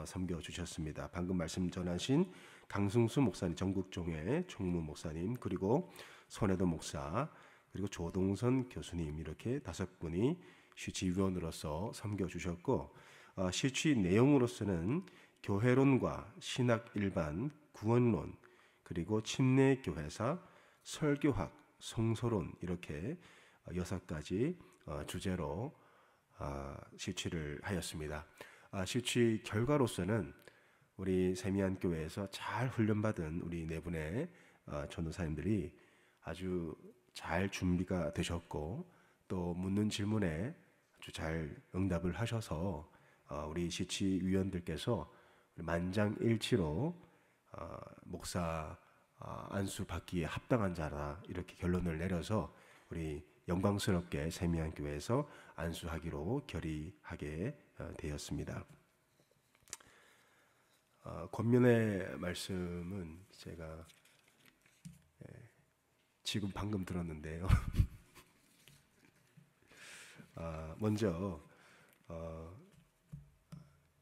섬겨주셨습니다. 방금 말씀 전하신 강승수 목사님, 전국종회 총무 목사님, 그리고 손혜도 목사, 그리고 조동선 교수님, 이렇게 5분이 시취위원으로서 섬겨주셨고, 시취 내용으로서는 교회론과 신학 일반, 구원론, 그리고 침례교회사, 설교학, 성서론, 이렇게 6가지 주제로 시취를 하였습니다. 시취 결과로서는 우리 세미안교회에서 잘 훈련받은 우리 네 분의 전도사님들이 아주 잘 준비가 되셨고, 또 묻는 질문에 아주 잘 응답을 하셔서 우리 시취위원들께서 만장일치로 목사 안수 받기에 합당한 자라, 이렇게 결론을 내려서 우리 영광스럽게 세미안교회에서 안수하기로 결의하게 되었습니다. 권면의 말씀은 제가 지금 방금 들었는데요. 먼저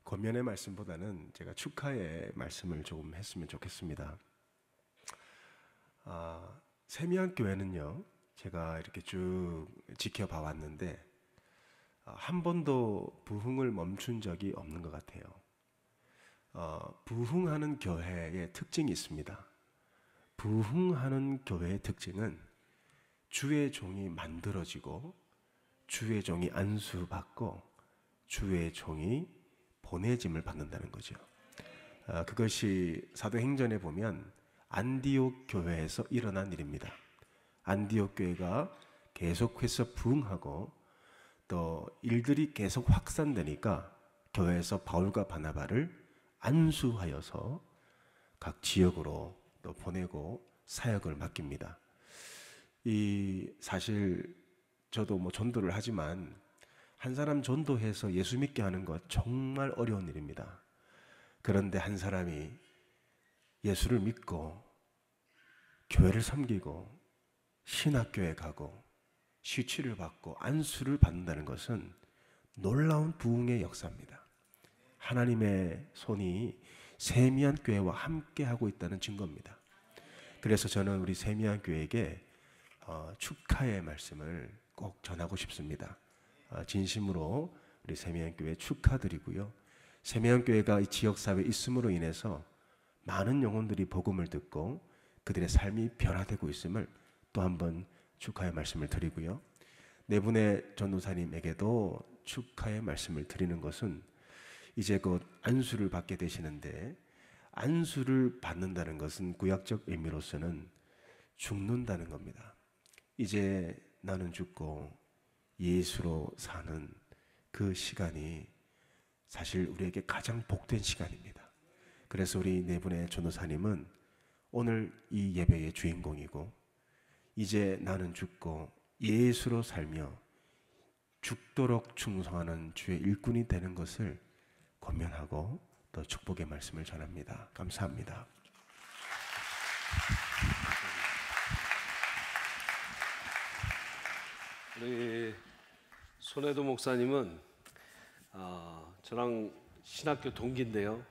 권면의 말씀보다는 제가 축하의 말씀을 조금 했으면 좋겠습니다. 세미안교회는요, 제가 이렇게 쭉 지켜봐 왔는데 한 번도 부흥을 멈춘 적이 없는 것 같아요. 부흥하는 교회의 특징이 있습니다. 부흥하는 교회의 특징은 주의 종이 만들어지고 주의 종이 안수받고 주의 종이 보내짐을 받는다는 거죠. 그것이 사도행전에 보면 안디옥 교회에서 일어난 일입니다. 안디옥 교회가 계속해서 부흥하고 또 일들이 계속 확산되니까 교회에서 바울과 바나바를 안수하여서 각 지역으로 또 보내고 사역을 맡깁니다. 이 사실 저도 전도를 하지만 한 사람 전도해서 예수 믿게 하는 것 정말 어려운 일입니다. 그런데 한 사람이 예수를 믿고 교회를 섬기고 신학교에 가고 시취를 받고 안수를 받는다는 것은 놀라운 부흥의 역사입니다. 하나님의 손이 세미한 교회와 함께 하고 있다는 증거입니다. 그래서 저는 우리 세미한 교회에게 축하의 말씀을 꼭 전하고 싶습니다. 진심으로 우리 세미한 교회 축하드리고요. 세미한 교회가 이 지역사회에 있음으로 인해서 많은 영혼들이 복음을 듣고 그들의 삶이 변화되고 있음을 또 한번 축하의 말씀을 드리고요. 네 분의 전도사님에게도 축하의 말씀을 드리는 것은 이제 곧 안수를 받게 되시는데, 안수를 받는다는 것은 구약적 의미로서는 죽는다는 겁니다. 이제 나는 죽고 예수로 사는 그 시간이 사실 우리에게 가장 복된 시간입니다. 그래서 우리 네 분의 전도사님은 오늘 이 예배의 주인공이고, 이제 나는 죽고 예수로 살며 죽도록 충성하는 주의 일꾼이 되는 것을 권면하고 또 축복의 말씀을 전합니다. 감사합니다. 우리 손혜도 목사님은 저랑 신학교 동기인데요.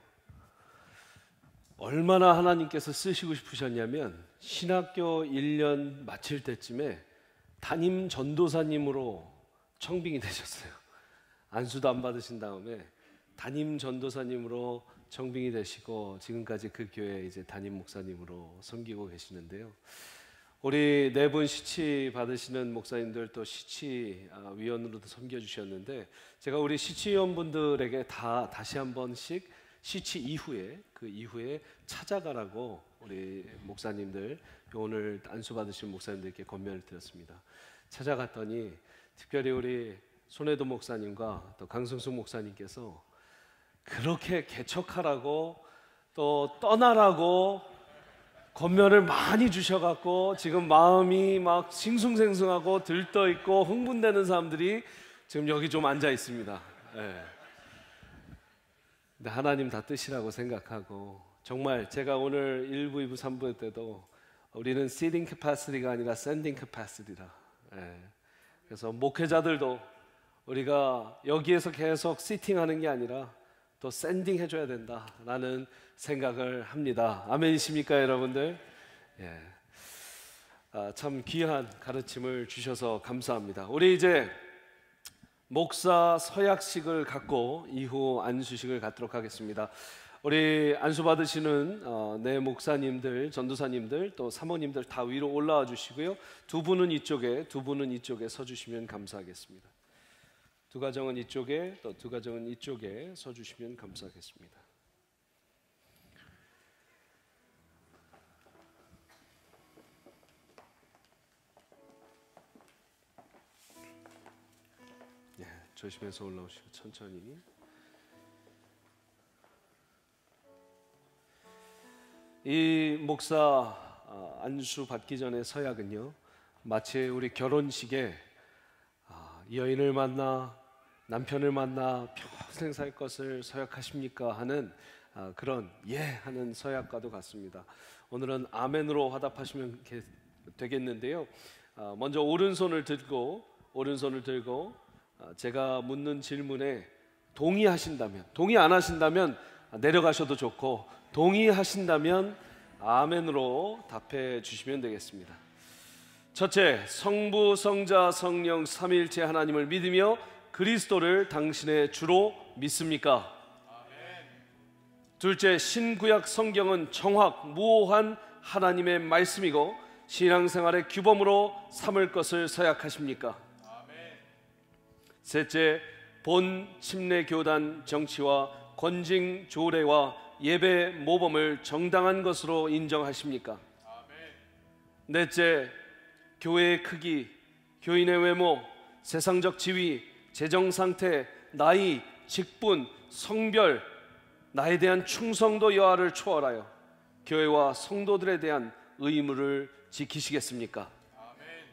얼마나 하나님께서 쓰시고 싶으셨냐면 신학교 1년 마칠 때쯤에 담임 전도사님으로 청빙이 되셨어요. 안수도 안 받으신 다음에 담임 전도사님으로 청빙이 되시고 지금까지 그 교회 이제 담임 목사님으로 섬기고 계시는데요. 우리 네 분 시치 받으시는 목사님들 또 시치 위원으로도 섬겨주셨는데, 제가 우리 시치위원분들에게 다시 한 번씩 시치 이후에 그 이후에 찾아가라고 우리 목사님들, 오늘 안수 받으신 목사님들께 권면을 드렸습니다. 찾아갔더니 특별히 우리 손혜도 목사님과 또 강승숙 목사님께서 그렇게 개척하라고 또 떠나라고 권면을 많이 주셔갖고 지금 마음이 막 싱숭생숭하고 들떠있고 흥분되는 사람들이 지금 여기 좀 앉아 있습니다. 네. 근데 하나님 다 뜻이라고 생각하고, 정말 제가 오늘 1부, 2부, 3부 때도 우리는 seeding capacity가 아니라 sending capacity라. 네. 그래서 목회자들도 우리가 여기에서 계속 시팅하는 게 아니라 또 샌딩 해줘야 된다라는 생각을 합니다. 아멘이십니까 여러분들? 예. 참 귀한 가르침을 주셔서 감사합니다. 우리 이제 목사 서약식을 갖고 이후 안수식을 갖도록 하겠습니다. 우리 안수 받으시는 네 목사님들, 전도사님들, 또 사모님들 다 위로 올라와 주시고요. 두 분은 이쪽에 서주시면 감사하겠습니다. 두 가정은 이쪽에, 또 두 가정은 이쪽에 서주시면 감사하겠습니다. 네, 조심해서 올라오시고 천천히. 이 목사 안수 받기 전에 서약은요, 마치 우리 결혼식에 여인을 만나 남편을 만나 평생 살 것을 서약하십니까 하는 그런 하는 서약과도 같습니다. 오늘은 아멘으로 화답하시면 되겠는데요. 먼저 오른손을 들고 제가 묻는 질문에 동의하신다면, 동의 안 하신다면 내려가셔도 좋고, 동의하신다면 아멘으로 답해 주시면 되겠습니다. 첫째, 성부, 성자, 성령 삼위일체 하나님을 믿으며 그리스도를 당신의 주로 믿습니까? 아멘. 둘째, 신구약 성경은 정확 무오한 하나님의 말씀이고 신앙생활의 규범으로 삼을 것을 서약하십니까? 아멘. 셋째, 본 침례교단 정치와 권징 조례와 예배 모범을 정당한 것으로 인정하십니까? 아멘. 넷째, 교회의 크기, 교인의 외모, 세상적 지위, 재정 상태, 나이, 직분, 성별, 나에 대한 충성도 여하를 초월하여 교회와 성도들에 대한 의무를 지키시겠습니까? 아멘.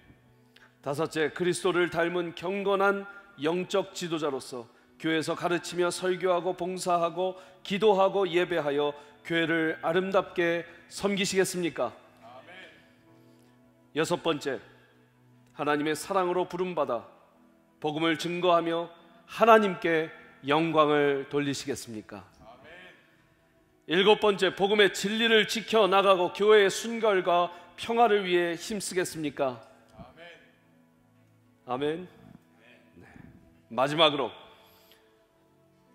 다섯째, 그리스도를 닮은 경건한 영적 지도자로서 교회에서 가르치며 설교하고 봉사하고 기도하고 예배하여 교회를 아름답게 섬기시겠습니까? 아멘. 여섯 번째, 하나님의 사랑으로 부름받아 복음을 증거하며 하나님께 영광을 돌리시겠습니까? 일곱 번째, 복음의 진리를 지켜나가고 교회의 순결과 평화를 위해 힘쓰겠습니까? 아멘. 네. 마지막으로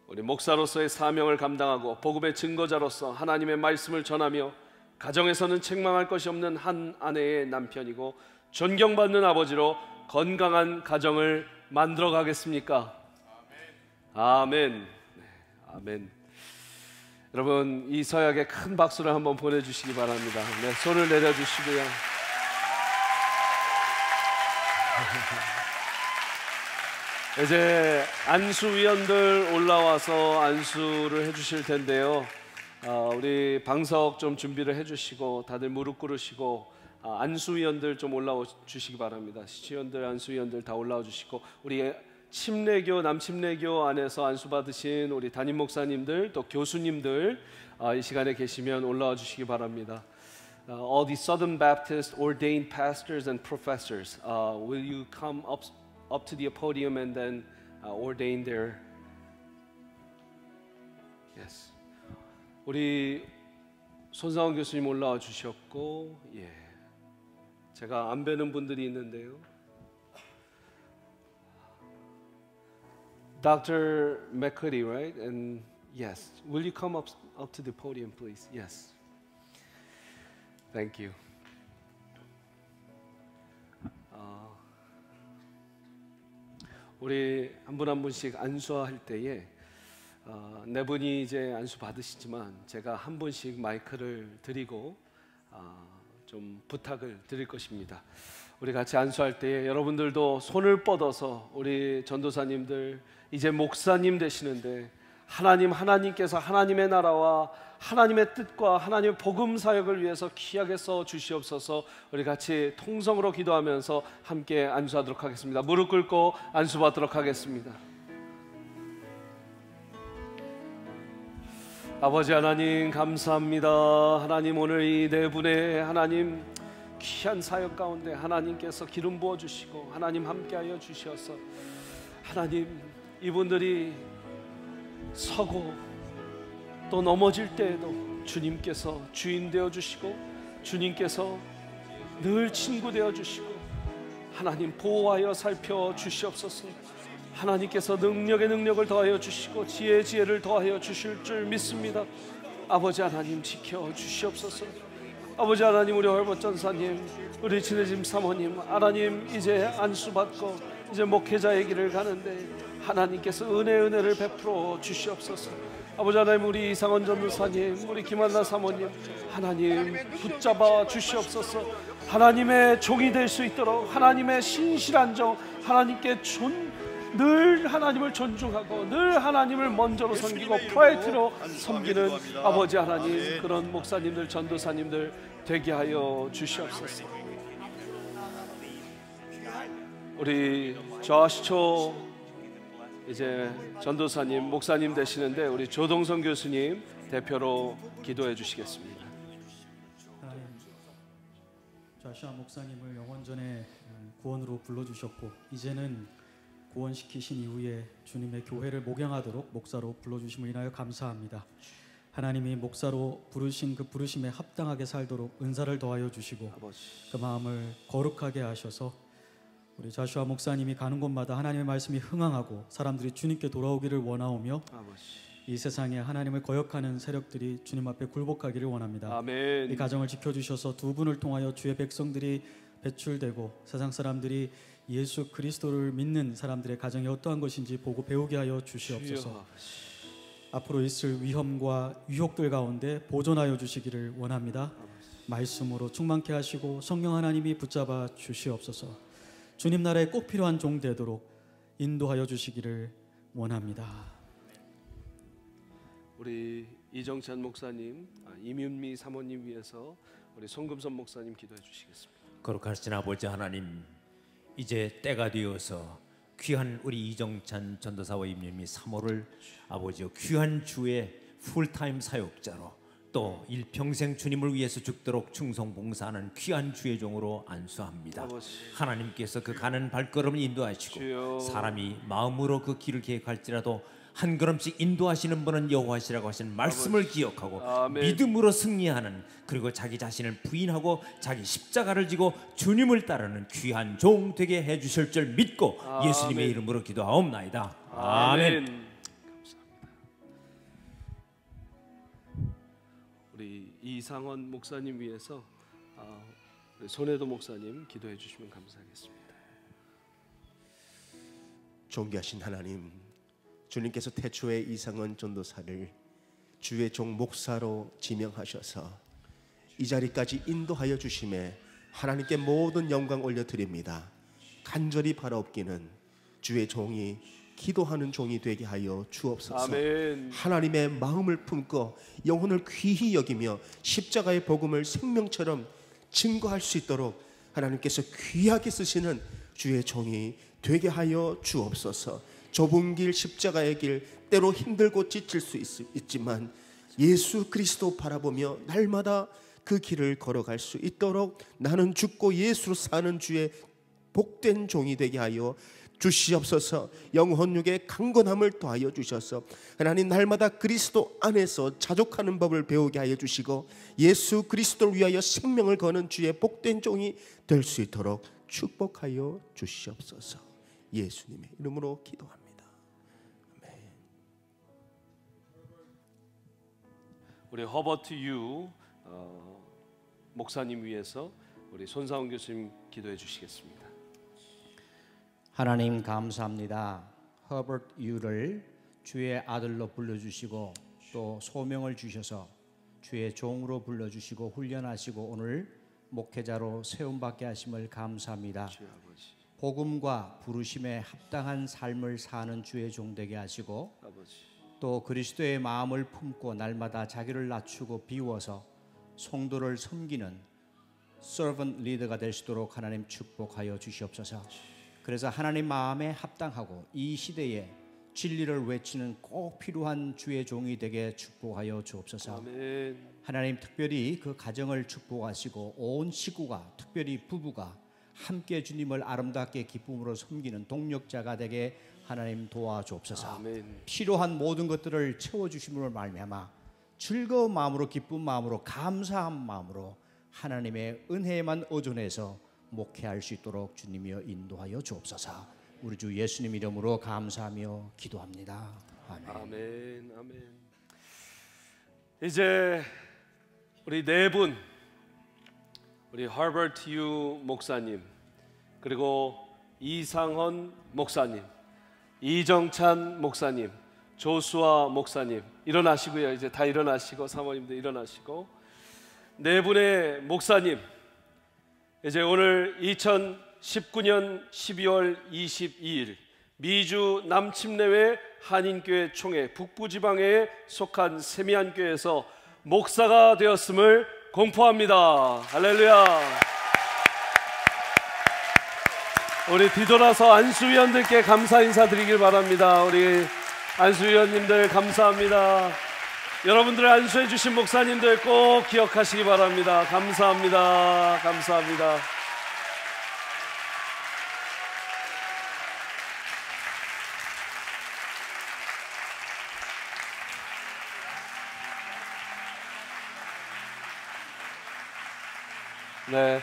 우리 목사로서의 사명을 감당하고 복음의 증거자로서 하나님의 말씀을 전하며 가정에서는 책망할 것이 없는 한 아내의 남편이고 존경받는 아버지로 건강한 가정을 만들어 가겠습니까? 아멘. 네, 아멘. 여러분, 이 서약에 큰 박수를 한번 보내주시기 바랍니다. 네, 손을 내려주시고요. 이제 안수위원들 올라와서 안수를 해주실 텐데요. 우리 방석 좀 준비를 해주시고 다들 무릎 꿇으시고 안수위원들 좀 올라와 주시기 바랍니다. 시위원들, 안수위원들 다 올라와 주시고 우리 침례교, 남침례교 안에서 안수받으신 우리 담임 목사님들 또 교수님들 이 시간에 계시면 올라와 주시기 바랍니다. All the Southern Baptist ordained pastors and professors, will you come up to the podium and then ordain their? Yes. 우리 손상원 교수님 올라와 주셨고, 예. 제가 안 뵈는 분들이 있는데요. Dr. McCurdy, right? And yes, will you come up to the podium, please? Yes. Thank you. 우리 한 분 한 분씩 안수할 때에 네 분이 이제 안수 받으시지만 제가 한 분씩 마이크를 드리고 좀 부탁을 드릴 것입니다. 우리 같이 안수할 때에 여러분들도 손을 뻗어서 우리 전도사님들 이제 목사님 되시는데 하나님께서 하나님의 나라와 하나님의 뜻과 하나님의 복음 사역을 위해서 귀하게 써 주시옵소서. 우리 같이 통성으로 기도하면서 함께 안수하도록 하겠습니다. 무릎 꿇고 안수받도록 하겠습니다. 아버지 하나님 감사합니다. 하나님 오늘 이 네 분의 하나님 귀한 사역 가운데 하나님께서 기름 부어 주시고 하나님 함께하여 주셔서 하나님 이분들이 서고 또 넘어질 때에도 주님께서 주인 되어 주시고 주님께서 늘 친구 되어 주시고 하나님 보호하여 살펴 주시옵소서. 하나님께서 능력에 능력을 더하여 주시고 지혜에 지혜를 더하여 주실 줄 믿습니다. 아버지 하나님 지켜 주시옵소서. 아버지 하나님 우리 헐벗전사님 우리 친해짐 사모님 하나님 이제 안수받고 이제 목회자의 길을 가는데 하나님께서 은혜를 베풀어 주시옵소서. 아버지 하나님 우리 이상원 전도사님 우리 김한나 사모님 하나님 붙잡아 주시옵소서. 하나님의 종이 될 수 있도록 하나님의 신실한 종 하나님께 늘 하나님을 존중하고 늘 하나님을 먼저로 섬기고 프라이트로 섬기는 아버지 하나님 그런 목사님들 전도사님들 되게 하여 주시옵소서. 우리 저시초 이제 전도사님 목사님 되시는데 우리 조동성 교수님 대표로 기도해 주시겠습니다. 좌시아 목사님을 영원전에 구원으로 불러주셨고 이제는 구원시키신 이후에 주님의 교회를 목양하도록 목사로 불러주심을 인하여 감사합니다. 하나님이 목사로 부르신 그 부르심에 합당하게 살도록 은사를 더하여 주시고 그 마음을 거룩하게 하셔서 우리 좌시아 목사님이 가는 곳마다 하나님의 말씀이 흥황하고 사람들이 주님께 돌아오기를 원하오며 이 세상에 하나님을 거역하는 세력들이 주님 앞에 굴복하기를 원합니다. 아멘. 이 가정을 지켜주셔서 두 분을 통하여 주의 백성들이 배출되고 세상 사람들이 예수 그리스도를 믿는 사람들의 가정이 어떠한 것인지 보고 배우게 하여 주시옵소서. 앞으로 있을 위험과 유혹들 가운데 보존하여 주시기를 원합니다. 말씀으로 충만케 하시고 성령 하나님이 붙잡아 주시옵소서. 주님 나라에 꼭 필요한 종 되도록 인도하여 주시기를 원합니다. 우리 이정찬 목사님, 이윤미 사모님 위해서 우리 송금선 목사님 기도해 주시겠습니다. 거룩하신 아버지 하나님, 이제 때가 되어서 귀한 우리 이정찬 전도사와 임윤미 사모를 아버지여 귀한 주의 풀타임 사역자로 또 일평생 주님을 위해서 죽도록 충성봉사하는 귀한 주의 종으로 안수합니다. 하나님께서 그 가는 발걸음을 인도하시고 사람이 마음으로 그 길을 계획할지라도 한 걸음씩 인도하시는 분은 여호와시라고 하신 말씀을 기억하고 아멘. 믿음으로 승리하는, 그리고 자기 자신을 부인하고 자기 십자가를 지고 주님을 따르는 귀한 종 되게 해주실 줄 믿고 예수님의 이름으로 기도하옵나이다. 아멘. 감사합니다. 우리 이상원 목사님 위해서 우리 손혜도 목사님 기도해 주시면 감사하겠습니다. 존귀하신 하나님, 주님께서 태초에 이상원 전도사를 주의 종 목사로 지명하셔서 이 자리까지 인도하여 주심에 하나님께 모든 영광 올려드립니다. 간절히 바라옵기는 주의 종이 기도하는 종이 되게 하여 주옵소서. 아멘. 하나님의 마음을 품고 영혼을 귀히 여기며 십자가의 복음을 생명처럼 증거할 수 있도록 하나님께서 귀하게 쓰시는 주의 종이 되게 하여 주옵소서. 좁은 길, 십자가의 길, 때로 힘들고 지칠 수 있지만 예수 그리스도 바라보며 날마다 그 길을 걸어갈 수 있도록 나는 죽고 예수로 사는 주의 복된 종이 되게 하여 주시옵소서. 영혼육의 강건함을 더하여 주셔서 하나님 날마다 그리스도 안에서 자족하는 법을 배우게 하여 주시고 예수 그리스도를 위하여 생명을 거는 주의 복된 종이 될 수 있도록 축복하여 주시옵소서. 예수님의 이름으로 기도합니다. 아멘. 우리 허버트 유 목사님 위해서 우리 손사원 교수님 기도해 주시겠습니다. 하나님 감사합니다. 허버트 유를 주의 아들로 불러주시고 또 소명을 주셔서 주의 종으로 불러주시고 훈련하시고 오늘 목회자로 세움받게 하심을 감사합니다. 복음과 부르심에 합당한 삶을 사는 주의 종 되게 하시고 또 그리스도의 마음을 품고 날마다 자기를 낮추고 비워서 성도를 섬기는 servant leader가 될 수 있도록 하나님 축복하여 주시옵소서. 그래서 하나님 마음에 합당하고 이 시대에 진리를 외치는 꼭 필요한 주의 종이 되게 축복하여 주옵소서. 아멘. 하나님 특별히 그 가정을 축복하시고 온 식구가 특별히 부부가 함께 주님을 아름답게 기쁨으로 섬기는 동력자가 되게 하나님 도와주옵소서. 아멘. 필요한 모든 것들을 채워주심으로 말미암아 즐거운 마음으로 기쁜 마음으로 감사한 마음으로 하나님의 은혜에만 의존해서 목회할 수 있도록 주님이여 인도하여 주옵소서. 우리 주 예수님 이름으로 감사하며 기도합니다. 아멘. 아멘. 아멘. 이제 우리 네 분, 우리 허버트 유 목사님, 그리고 이상헌 목사님, 이정찬 목사님, 조수아 목사님 일어나시고요. 이제 다 일어나시고 사모님들 일어나시고 네 분의 목사님, 이제 오늘 2019년 12월 22일 미주 남침내외 한인교회 총회 북부지방에 속한 세미안교회에서 목사가 되었음을 공포합니다. 할렐루야. 우리 뒤돌아서 안수위원들께 감사 인사드리길 바랍니다. 우리 안수위원님들 감사합니다. 여러분들을 안수해 주신 목사님들 꼭 기억하시기 바랍니다. 감사합니다. 감사합니다. 네,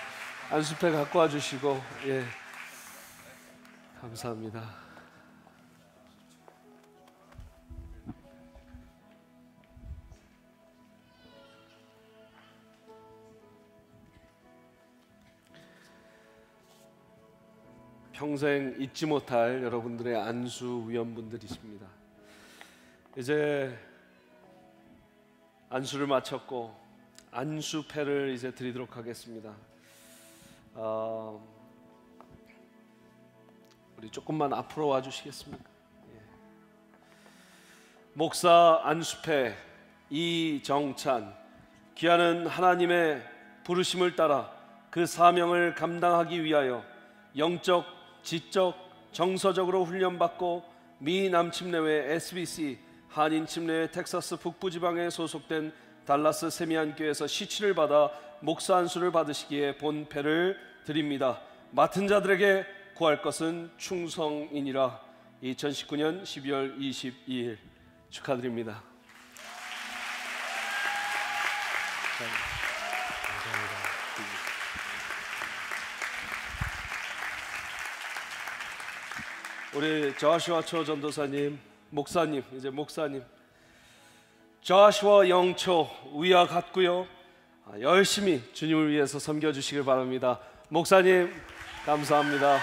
안수패 갖고 와주시고, 예, 감사합니다. 평생 잊지 못할 여러분들의 안수위원분들이십니다. 이제 안수를 마쳤고 안수패를 이제 드리도록 하겠습니다. 우리 조금만 앞으로 와주시겠습니까? 예. 목사 안수패 이정찬, 귀하는 하나님의 부르심을 따라 그 사명을 감당하기 위하여 영적, 지적, 정서적으로 훈련받고 미 남침내외 SBC 한인침내외 텍사스 북부지방에 소속된 달라스 세미안교회에서 시치를 받아 목사 안수를 받으시기에 본패를 드립니다. 맡은 자들에게 구할 것은 충성이니라. 2019년 12월 22일 축하드립니다. 우리 조슈아 초 전도사님, 목사님, 이제 목사님 조슈아 영초 위와 같고요. 열심히 주님을 위해서 섬겨주시길 바랍니다. 목사님 감사합니다.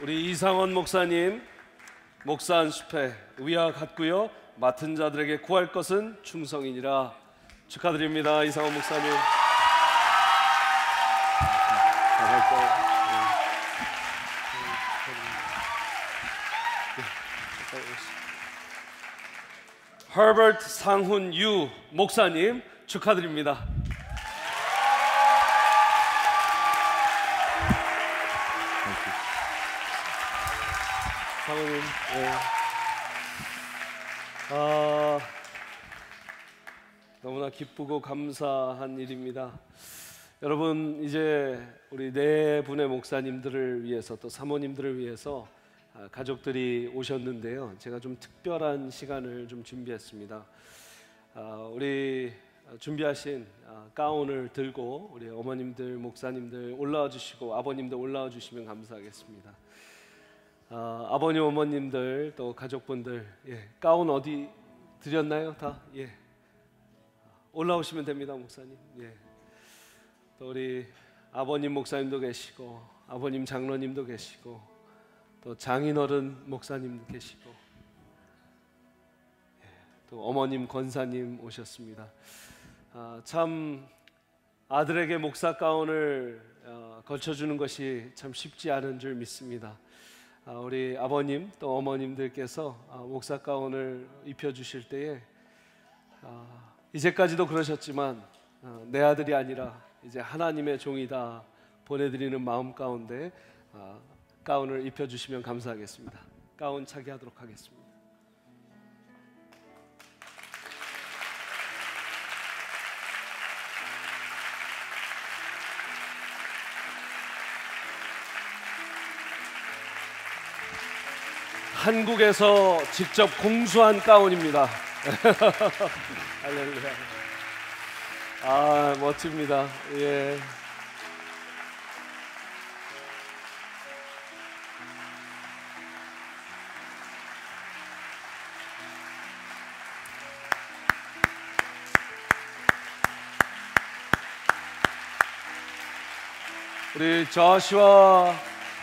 우리 이상원 목사님, 목사 안수패 위와 같고요. 맡은 자들에게 구할 것은 충성이니라. 축하드립니다, 이상원 목사님. 허버트 상훈 유 목사님 축하드립니다. 상훈님, 너무나 기쁘고 감사한 일입니다. 여러분, 이제 우리 네 분의 목사님들을 위해서 또 사모님들을 위해서 가족들이 오셨는데요. 제가 좀 특별한 시간을 좀 준비했습니다. 우리 준비하신 가운을 들고 우리 어머님들, 목사님들 올라와 주시고 아버님들 올라와 주시면 감사하겠습니다. 아버님, 어머님들 또 가족분들, 가운 어디 드렸나요? 다? 올라오시면 됩니다, 목사님. 또 우리 아버님 목사님도 계시고 아버님 장로님도 계시고 또 장인어른 목사님도 계시고 또 어머님 권사님 오셨습니다. 참 아들에게 목사 가운을 걸쳐주는 것이 참 쉽지 않은 줄 믿습니다. 우리 아버님 또 어머님들께서 목사 가운을 입혀주실 때에 이제까지도 그러셨지만 내 아들이 아니라 이제 하나님의 종이다 보내드리는 마음 가운데 가운을 입혀주시면 감사하겠습니다. 가운 차기하도록 하겠습니다. 한국에서 직접 공수한 가운입니다. 할렐루야. 멋집니다. 우리 조슈아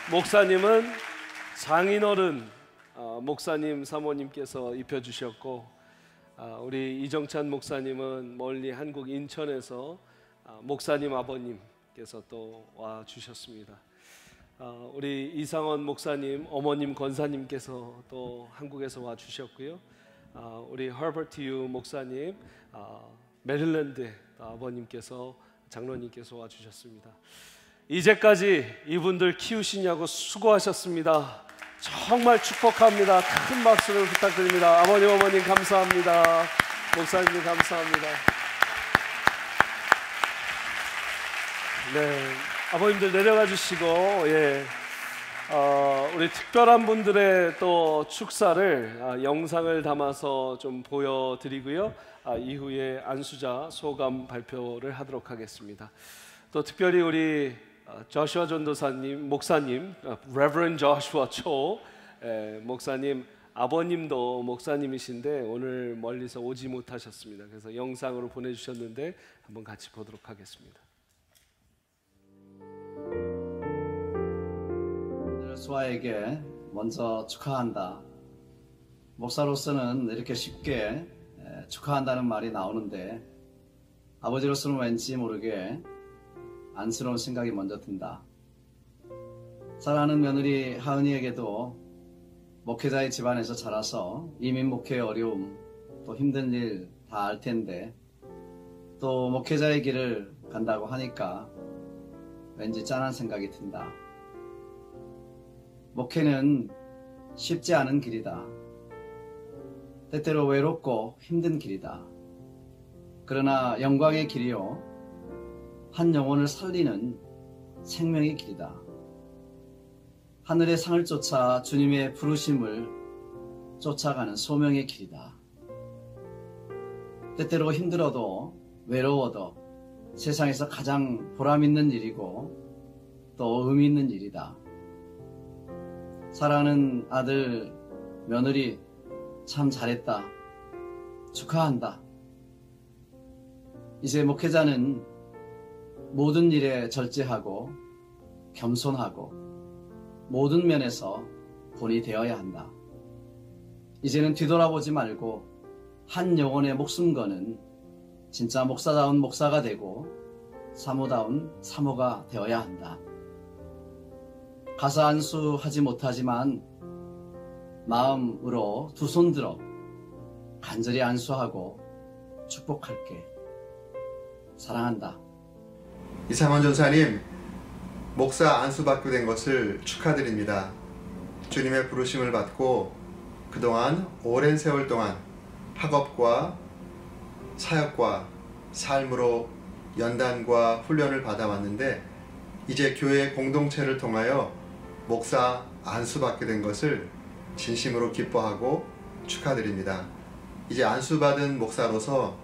목사님은 장인어른 목사님 사모님께서 입혀주셨고, 우리 이정찬 목사님은 멀리 한국 인천에서 목사님 아버님께서 또 와주셨습니다. 우리 이상원 목사님 어머님 권사님께서 또 한국에서 와주셨고요. 우리 허버트 유 목사님 메릴랜드 아버님께서 장로님께서 와주셨습니다. 이제까지 이분들 키우시냐고 수고하셨습니다. 정말 축복합니다. 큰 박수를 부탁드립니다. 아버님, 어머님 감사합니다. 목사님 감사합니다. 아버님들 내려가 주시고, 우리 특별한 분들의 또 축사를 영상을 담아서 좀 보여드리고요. 이후에 안수자 소감 발표를 하도록 하겠습니다. 또 특별히 우리 조슈아 전도사님, 목사님, 레버런드 조슈아 초 목사님 아버님도 목사님이신데 오늘 멀리서 오지 못하셨습니다. 그래서 영상으로 보내주셨는데 한번 같이 보도록 하겠습니다. 조슈아에게 먼저 축하한다. 목사로서는 이렇게 쉽게 축하한다는 말이 나오는데 아버지로서는 왠지 모르게 안쓰러운 생각이 먼저 든다. 사랑하는 며느리 하은이에게도 목회자의 집안에서 자라서 이민 목회의 어려움, 또 힘든 일 다 알 텐데 또 목회자의 길을 간다고 하니까 왠지 짠한 생각이 든다. 목회는 쉽지 않은 길이다. 때때로 외롭고 힘든 길이다. 그러나 영광의 길이요, 한 영혼을 살리는 생명의 길이다. 하늘의 상을 쫓아 주님의 부르심을 쫓아가는 소명의 길이다. 때때로 힘들어도 외로워도 세상에서 가장 보람있는 일이고 또 의미 있는 일이다. 사랑하는 아들, 며느리 참 잘했다. 축하한다. 이제 목회자는 모든 일에 절제하고 겸손하고 모든 면에서 본이 되어야 한다. 이제는 뒤돌아보지 말고 한 영혼의 목숨 거는 진짜 목사다운 목사가 되고 사모다운 사모가 되어야 한다. 가사 안수하지 못하지만 마음으로 두 손 들어 간절히 안수하고 축복할게. 사랑한다. 이상원 전사님, 목사 안수받게 된 것을 축하드립니다. 주님의 부르심을 받고 그동안 오랜 세월 동안 학업과 사역과 삶으로 연단과 훈련을 받아왔는데 이제 교회 공동체를 통하여 목사 안수받게 된 것을 진심으로 기뻐하고 축하드립니다. 이제 안수받은 목사로서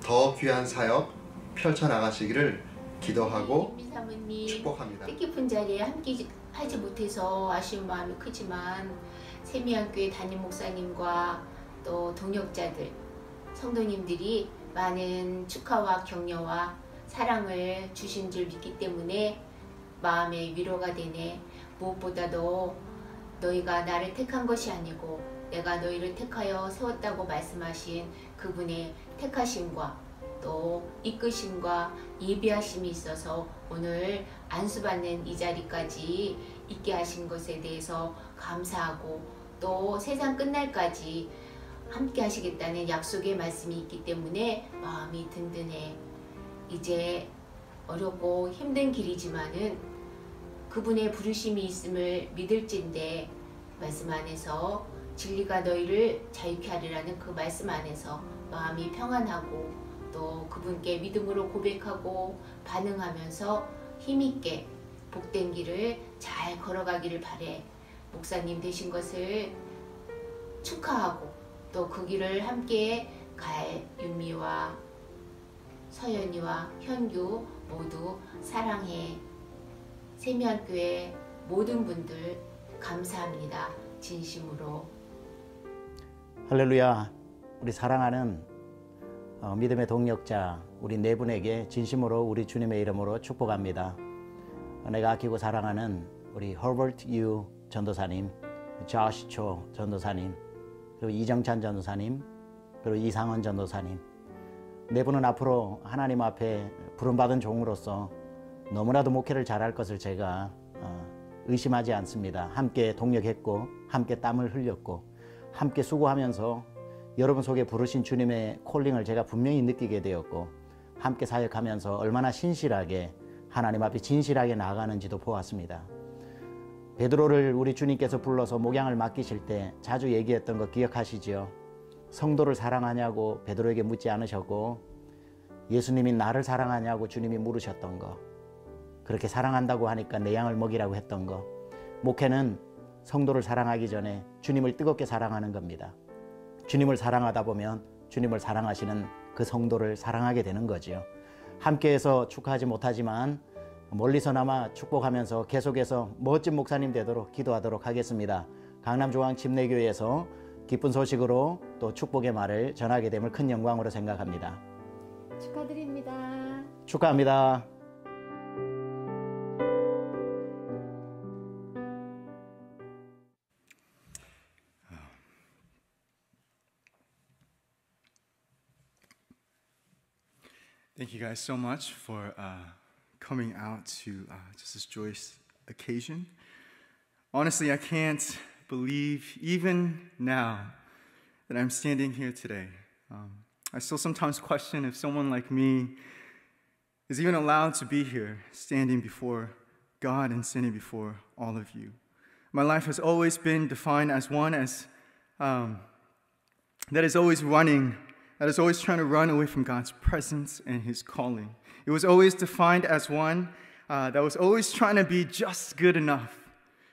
더 귀한 사역 펼쳐나가시기를 기도하고 사모님, 축복합니다. 뜻깊은 자리에 함께 하지 못해서 아쉬운 마음이 크지만 세미한교회 담임 목사님과 또 동역자들, 성도님들이 많은 축하와 격려와 사랑을 주신 줄 믿기 때문에 마음의 위로가 되네. 무엇보다도 너희가 나를 택한 것이 아니고 내가 너희를 택하여 세웠다고 말씀하신 그분의 택하심과 또 이끄심과 예비하심이 있어서 오늘 안수받는 이 자리까지 있게 하신 것에 대해서 감사하고 또 세상 끝날까지 함께 하시겠다는 약속의 말씀이 있기 때문에 마음이 든든해. 이제 어렵고 힘든 길이지만은 그분의 부르심이 있음을 믿을진데 말씀 안에서 진리가 너희를 자유케 하리라는 그 말씀 안에서 마음이 평안하고 또 그분께 믿음으로 고백하고 반응하면서 힘있게 복된 길을 잘 걸어가기를 바래. 목사님 되신 것을 축하하고 또 그 길을 함께 갈 윤미와 서연이와 현규 모두 사랑해. 세미한교회 모든 분들 감사합니다. 진심으로. 할렐루야. 우리 사랑하는 믿음의 동력자 우리 네 분에게 진심으로 우리 주님의 이름으로 축복합니다. 내가 아끼고 사랑하는 우리 허버트 유 전도사님, 조시 초 전도사님, 그리고 이정찬 전도사님, 그리고 이상원 전도사님, 네 분은 앞으로 하나님 앞에 부름받은 종으로서 너무나도 목회를 잘할 것을 제가 의심하지 않습니다. 함께 동력했고 함께 땀을 흘렸고 함께 수고하면서 여러분 속에 부르신 주님의 콜링을 제가 분명히 느끼게 되었고 함께 사역하면서 얼마나 신실하게 하나님 앞에 진실하게 나아가는지도 보았습니다. 베드로를 우리 주님께서 불러서 목양을 맡기실 때 자주 얘기했던 거 기억하시지요? 성도를 사랑하냐고 베드로에게 묻지 않으셨고 예수님이 나를 사랑하냐고 주님이 물으셨던 거, 그렇게 사랑한다고 하니까 내 양을 먹이라고 했던 거. 목회는 성도를 사랑하기 전에 주님을 뜨겁게 사랑하는 겁니다. 주님을 사랑하다 보면 주님을 사랑하시는 그 성도를 사랑하게 되는 거지요. 함께해서 축하하지 못하지만 멀리서나마 축복하면서 계속해서 멋진 목사님 되도록 기도하도록 하겠습니다. 강남중앙침례교회에서 기쁜 소식으로 또 축복의 말을 전하게 됨을 큰 영광으로 생각합니다. 축하드립니다. 축하합니다. Thank you guys so much for coming out to just this joyous occasion. Honestly, I can't believe even now that I'm standing here today. I still sometimes question if someone like me is even allowed to be here, standing before God and standing before all of you. My life has always been defined as one as that is always running, that is always trying to run away from God's presence and His calling. It was always defined as one that was always trying to be just good enough,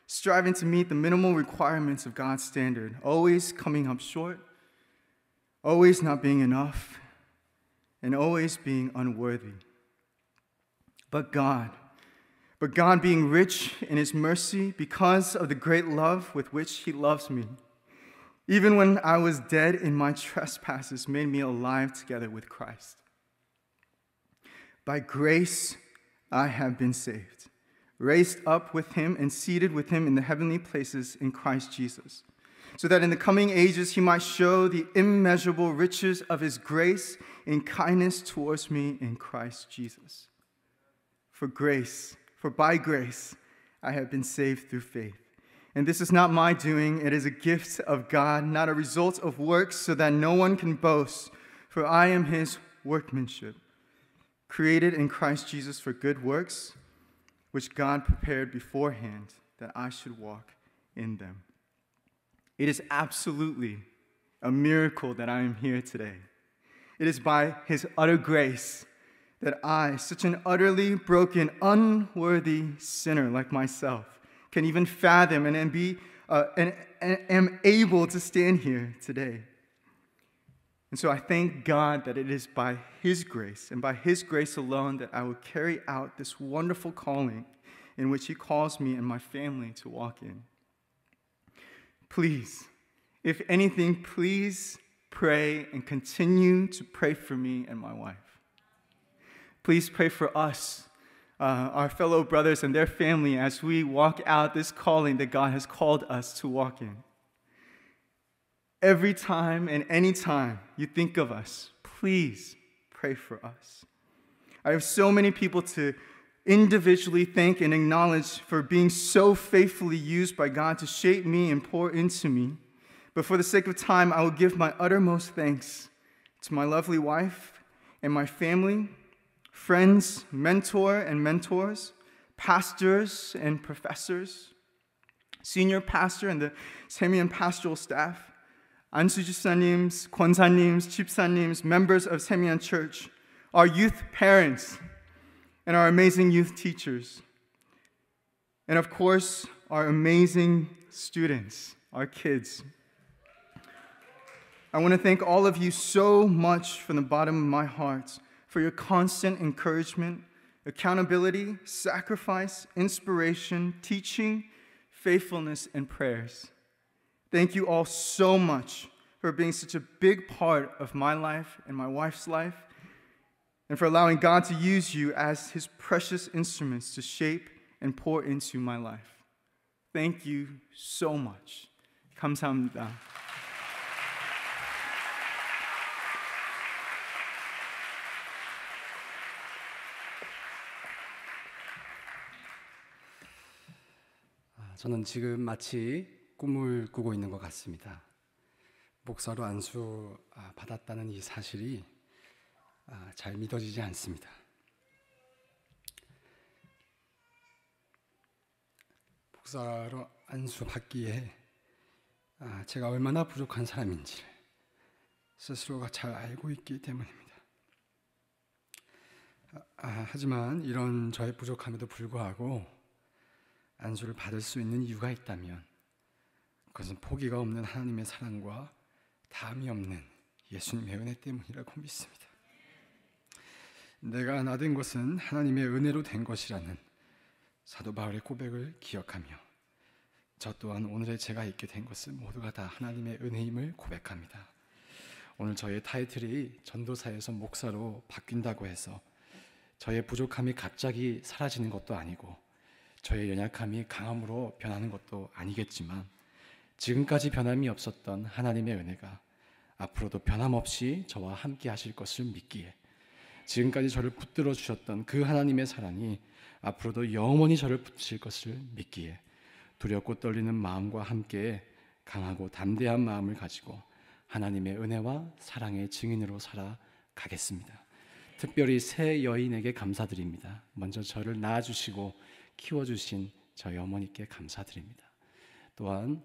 striving to meet the minimal requirements of God's standard, always coming up short, always not being enough, and always being unworthy. But God being rich in His mercy because of the great love with which He loves me, even when I was dead in my trespasses, made me alive together with Christ. By grace I have been saved, raised up with Him and seated with Him in the heavenly places in Christ Jesus, so that in the coming ages He might show the immeasurable riches of His grace and kindness towards me in Christ Jesus. For by grace I have been saved through faith. And this is not my doing, it is a gift of God, not a result of works, so that no one can boast. For I am His workmanship, created in Christ Jesus for good works, which God prepared beforehand that I should walk in them. It is absolutely a miracle that I am here today. It is by His utter grace that I, such an utterly broken, unworthy sinner like myself, can even fathom and am able to stand here today. And so I thank God that it is by His grace and by His grace alone that I will carry out this wonderful calling in which He calls me and my family to walk in. Please, if anything, please pray and continue to pray for me and my wife. Please pray for us, our fellow brothers and their family, as we walk out this calling that God has called us to walk in. Every time and any time you think of us, please pray for us. I have so many people to individually thank and acknowledge for being so faithfully used by God to shape me and pour into me. But for the sake of time, I will give my uttermost thanks to my lovely wife and my family, friends, mentor and mentors, pastors and professors, senior pastor and the 세미연 pastoral staff, 안수 집사님s, 권사님s, 집사님s, members of 세미연 Church, our youth parents, and our amazing youth teachers, and of course, our amazing students, our kids. I want to thank all of you so much from the bottom of my heart for your constant encouragement, accountability, sacrifice, inspiration, teaching, faithfulness, and prayers. Thank you all so much for being such a big part of my life and my wife's life, and for allowing God to use you as His precious instruments to shape and pour into my life. Thank you so much. 감사합니다. 저는 지금 마치 꿈을 꾸고 있는 것 같습니다. 목사로 안수 받았다는 이 사실이 잘 믿어지지 않습니다. 목사로 안수 받기에 제가 얼마나 부족한 사람인지를 스스로가 잘 알고 있기 때문입니다. 하지만 이런 저의 부족함에도 불구하고 안수를 받을 수 있는 이유가 있다면 그것은 포기가 없는 하나님의 사랑과 담이 없는 예수님의 은혜 때문이라고 믿습니다. 내가 나 된 것은 하나님의 은혜로 된 것이라는 사도 바울의 고백을 기억하며 저 또한 오늘의 제가 있게 된 것은 모두가 다 하나님의 은혜임을 고백합니다. 오늘 저의 타이틀이 전도사에서 목사로 바뀐다고 해서 저의 부족함이 갑자기 사라지는 것도 아니고 저의 연약함이 강함으로 변하는 것도 아니겠지만 지금까지 변함이 없었던 하나님의 은혜가 앞으로도 변함없이 저와 함께 하실 것을 믿기에 지금까지 저를 붙들어 주셨던 그 하나님의 사랑이 앞으로도 영원히 저를 붙이실 것을 믿기에 두렵고 떨리는 마음과 함께 강하고 담대한 마음을 가지고 하나님의 은혜와 사랑의 증인으로 살아가겠습니다. 특별히 새 여인에게 감사드립니다. 먼저 저를 낳아주시고 키워주신 저희 어머니께 감사드립니다. 또한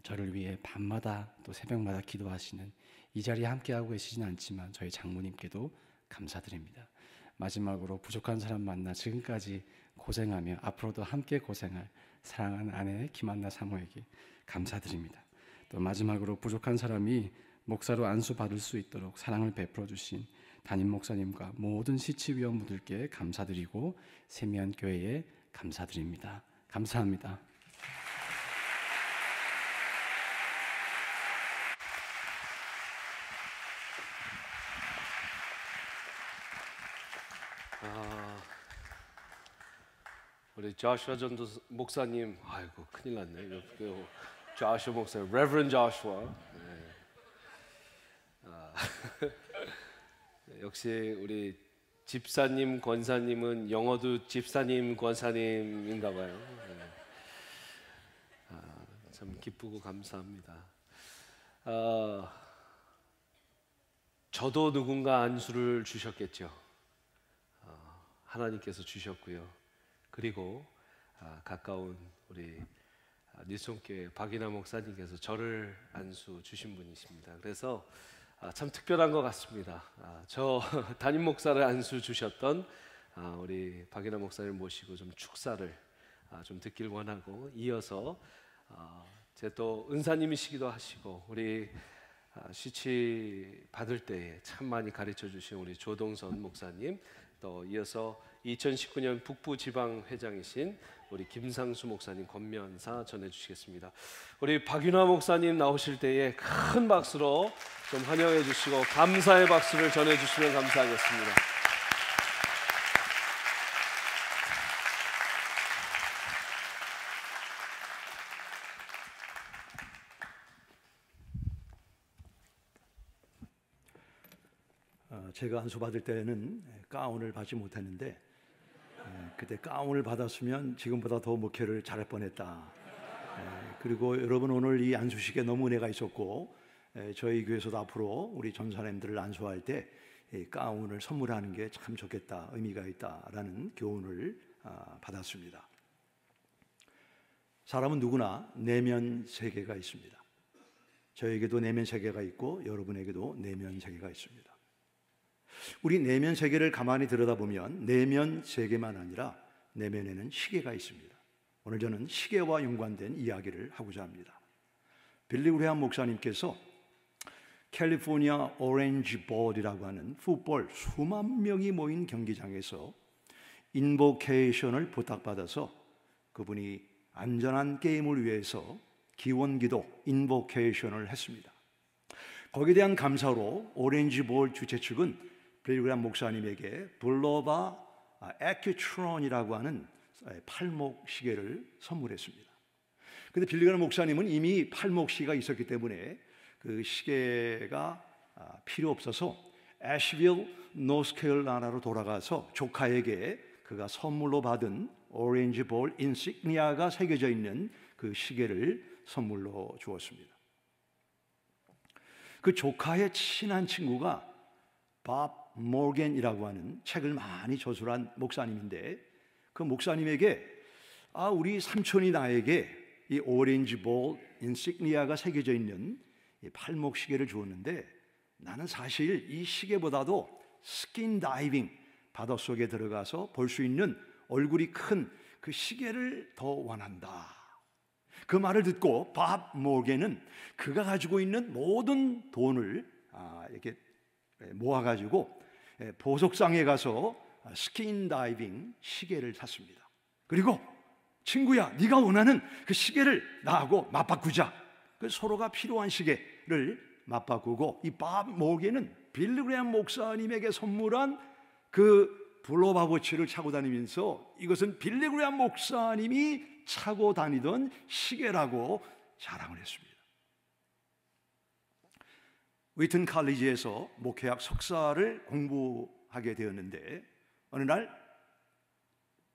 저를 위해 밤마다 또 새벽마다 기도하시는 이 자리에 함께하고 계시진 않지만 저희 장모님께도 감사드립니다. 마지막으로 부족한 사람 만나 지금까지 고생하며 앞으로도 함께 고생할 사랑하는 아내 김한나 사모에게 감사드립니다. 또 마지막으로 부족한 사람이 목사로 안수받을 수 있도록 사랑을 베풀어 주신 담임 목사님과 모든 시치위원분들께 감사드리고 세미안교회에 감사드립니다. 감사합니다. 우리 조슈아 전도 목사님, 아이고 큰일 났네. 조슈아 목사, 레버런드 조슈아. 역시 우리 집사님, 권사님은 영어도 집사님, 권사님인가 봐요. 참 기쁘고 감사합니다. 저도 누군가 안수를 주셨겠죠. 하나님께서 주셨고요. 그리고 가까운 우리 뉴송교회 박인하 목사님께서 저를 안수 주신 분이십니다. 그래서 참 특별한 것 같습니다. 저 담임 목사를 안수 주셨던 우리 박인하 목사님 모시고 좀 축사를 좀 듣길 원하고, 이어서 제 또 은사님이시기도 하시고 우리 시치 받을 때에 참 많이 가르쳐 주신 우리 조동선 목사님, 또 이어서 2019년 북부지방회장이신 우리 김상수 목사님 권면사 전해주시겠습니다. 우리 박윤화 목사님 나오실 때에 큰 박수로 좀 환영해 주시고 감사의 박수를 전해주시면 감사하겠습니다. 제가 안수 받을 때는 가운을 받지 못했는데 그때 가운을 받았으면 지금보다 더 목회를 잘할 뻔했다. 그리고 여러분 오늘 이 안수식에 너무 은혜가 있었고, 저희 교회에서도 앞으로 우리 전사님들을 안수할 때 가운을 선물하는 게 참 좋겠다, 의미가 있다라는 교훈을 받았습니다. 사람은 누구나 내면 세계가 있습니다. 저에게도 내면 세계가 있고 여러분에게도 내면 세계가 있습니다. 우리 내면 세계를 가만히 들여다보면 내면 세계만 아니라 내면에는 시계가 있습니다. 오늘 저는 시계와 연관된 이야기를 하고자 합니다. 빌리 그레이엄 목사님께서 캘리포니아 오렌지 볼이라고 하는 풋볼 수만 명이 모인 경기장에서 인보케이션을 부탁받아서 그분이 안전한 게임을 위해서 기원기도 인보케이션을 했습니다. 거기에 대한 감사로 오렌지 볼 주최 측은 빌리 그레이엄 목사님에게 블로바 에큐트론이라고 하는 팔목 시계를 선물했습니다. 그런데 빌리 그레이엄 목사님은 이미 팔목 시계가 있었기 때문에 그 시계가 필요 없어서 애쉬빌 노스캐롤라이나로 돌아가서 조카에게 그가 선물로 받은 오렌지 볼 인시그니아가 새겨져 있는 그 시계를 선물로 주었습니다. 그 조카의 친한 친구가 밥 모겐이라고 하는 책을 많이 저술한 목사님인데, 그 목사님에게 우리 삼촌이 나에게 이 오렌지 볼 인시그니아가 새겨져 있는 이 팔목 시계를 주었는데, 나는 사실 이 시계보다도 스킨 다이빙, 바닷속에 들어가서 볼 수 있는 얼굴이 큰 그 시계를 더 원한다. 그 말을 듣고 밥 모겐은 그가 가지고 있는 모든 돈을 이렇게 모아가지고 보석상에 가서 스킨 다이빙 시계를 샀습니다. 그리고 친구야, 네가 원하는 그 시계를 나하고 맞바꾸자. 그 서로가 필요한 시계를 맞바꾸고, 이 밥 모겐은 빌리 그레이엄 목사님에게 선물한 그 블로바 워치를 차고 다니면서 이것은 빌리 그레이엄 목사님이 차고 다니던 시계라고 자랑을 했습니다. 위튼 칼리지에서 목회학 석사를 공부하게 되었는데, 어느 날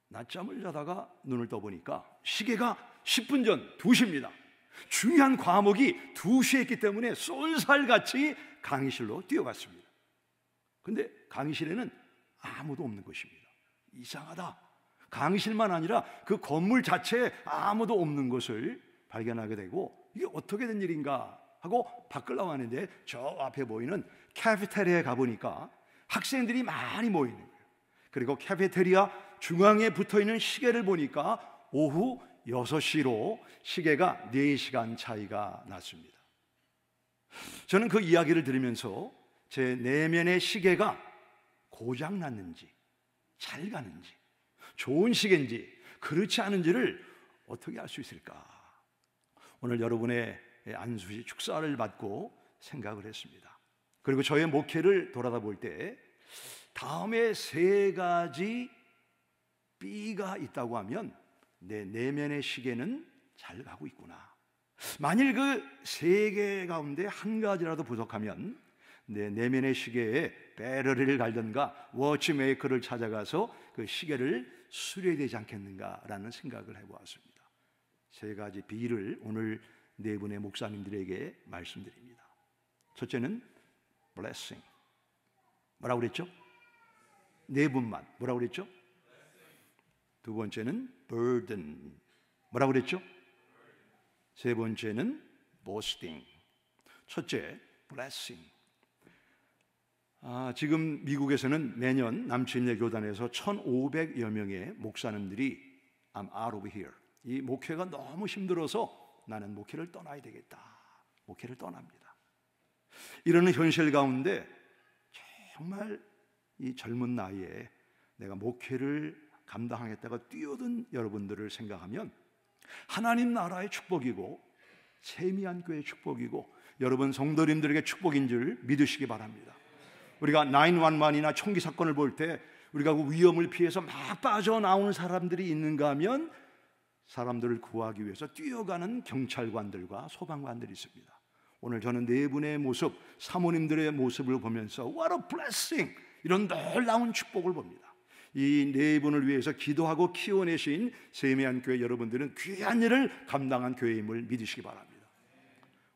낮잠을 자다가 눈을 떠보니까 시계가 10분 전 2시입니다. 중요한 과목이 2시에 있기 때문에 쏜살같이 강의실로 뛰어갔습니다. 그런데 강의실에는 아무도 없는 것입니다. 이상하다. 강의실만 아니라 그 건물 자체에 아무도 없는 것을 발견하게 되고 이게 어떻게 된 일인가 하고 밖을 나왔는데 저 앞에 보이는 카페테리아에 가보니까 학생들이 많이 모이는 거예요. 그리고 카페테리아 중앙에 붙어있는 시계를 보니까 오후 6시로 시계가 4시간 차이가 났습니다. 저는 그 이야기를 들으면서 제 내면의 시계가 고장났는지 잘 가는지 좋은 시계인지 그렇지 않은지를 어떻게 알 수 있을까? 오늘 여러분의 안수시 축사를 받고 생각을 했습니다. 그리고 저의 목회를 돌아다 볼 때 다음에 3가지 B가 있다고 하면 내 내면의 시계는 잘 가고 있구나. 만일 그 3개 가운데 한 가지라도 부족하면 내 내면의 시계에 배터리를 갈던가 워치메이커를 찾아가서 그 시계를 수리해야 되지 않겠는가라는 생각을 해보았습니다. 3가지 B를 오늘 4분의 목사님들에게 말씀드립니다. 첫째는 blessing. 뭐라고 그랬죠? 4분만 뭐라고 그랬죠? 두 번째는 burden. 뭐라고 그랬죠? 세 번째는 boasting. 첫째, blessing. 지금 미국에서는 매년 남침례 교단에서 1,500여 명의 목사님들이 I'm out of here. 이 목회가 너무 힘들어서 나는 목회를 떠나야 되겠다. 목회를 떠납니다. 이러는 현실 가운데 정말 이 젊은 나이에 내가 목회를 감당하겠다가 뛰어든 여러분들을 생각하면 하나님 나라의 축복이고 세미한 교회의 축복이고 여러분 성도님들에게 축복인 줄 믿으시기 바랍니다. 우리가 911이나 총기 사건을 볼 때 우리가 그 위험을 피해서 막 빠져나오는 사람들이 있는가 하면 사람들을 구하기 위해서 뛰어가는 경찰관들과 소방관들이 있습니다. 오늘 저는 4분의 모습, 사모님들의 모습을 보면서 What a blessing! 이런 놀라운 축복을 봅니다. 이 4분을 위해서 기도하고 키워내신 세미한 교회 여러분들은 귀한 일을 감당한 교회임을 믿으시기 바랍니다.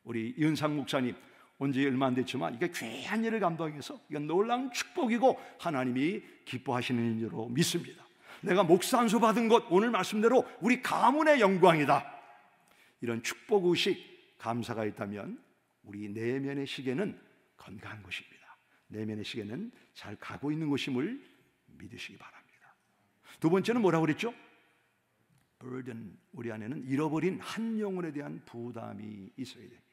우리 이은상 목사님 온 지 얼마 안 됐지만 이게 귀한 일을 감당해서 이건 놀라운 축복이고 하나님이 기뻐하시는 일로 믿습니다. 내가 목사 안수 받은 것 오늘 말씀대로 우리 가문의 영광이다. 이런 축복의식 감사가 있다면 우리 내면의 시계는 건강한 것입니다. 내면의 시계는 잘 가고 있는 것임을 믿으시기 바랍니다. 두 번째는 뭐라고 그랬죠? burden. 우리 안에는 잃어버린 한 영혼에 대한 부담이 있어야 됩니다.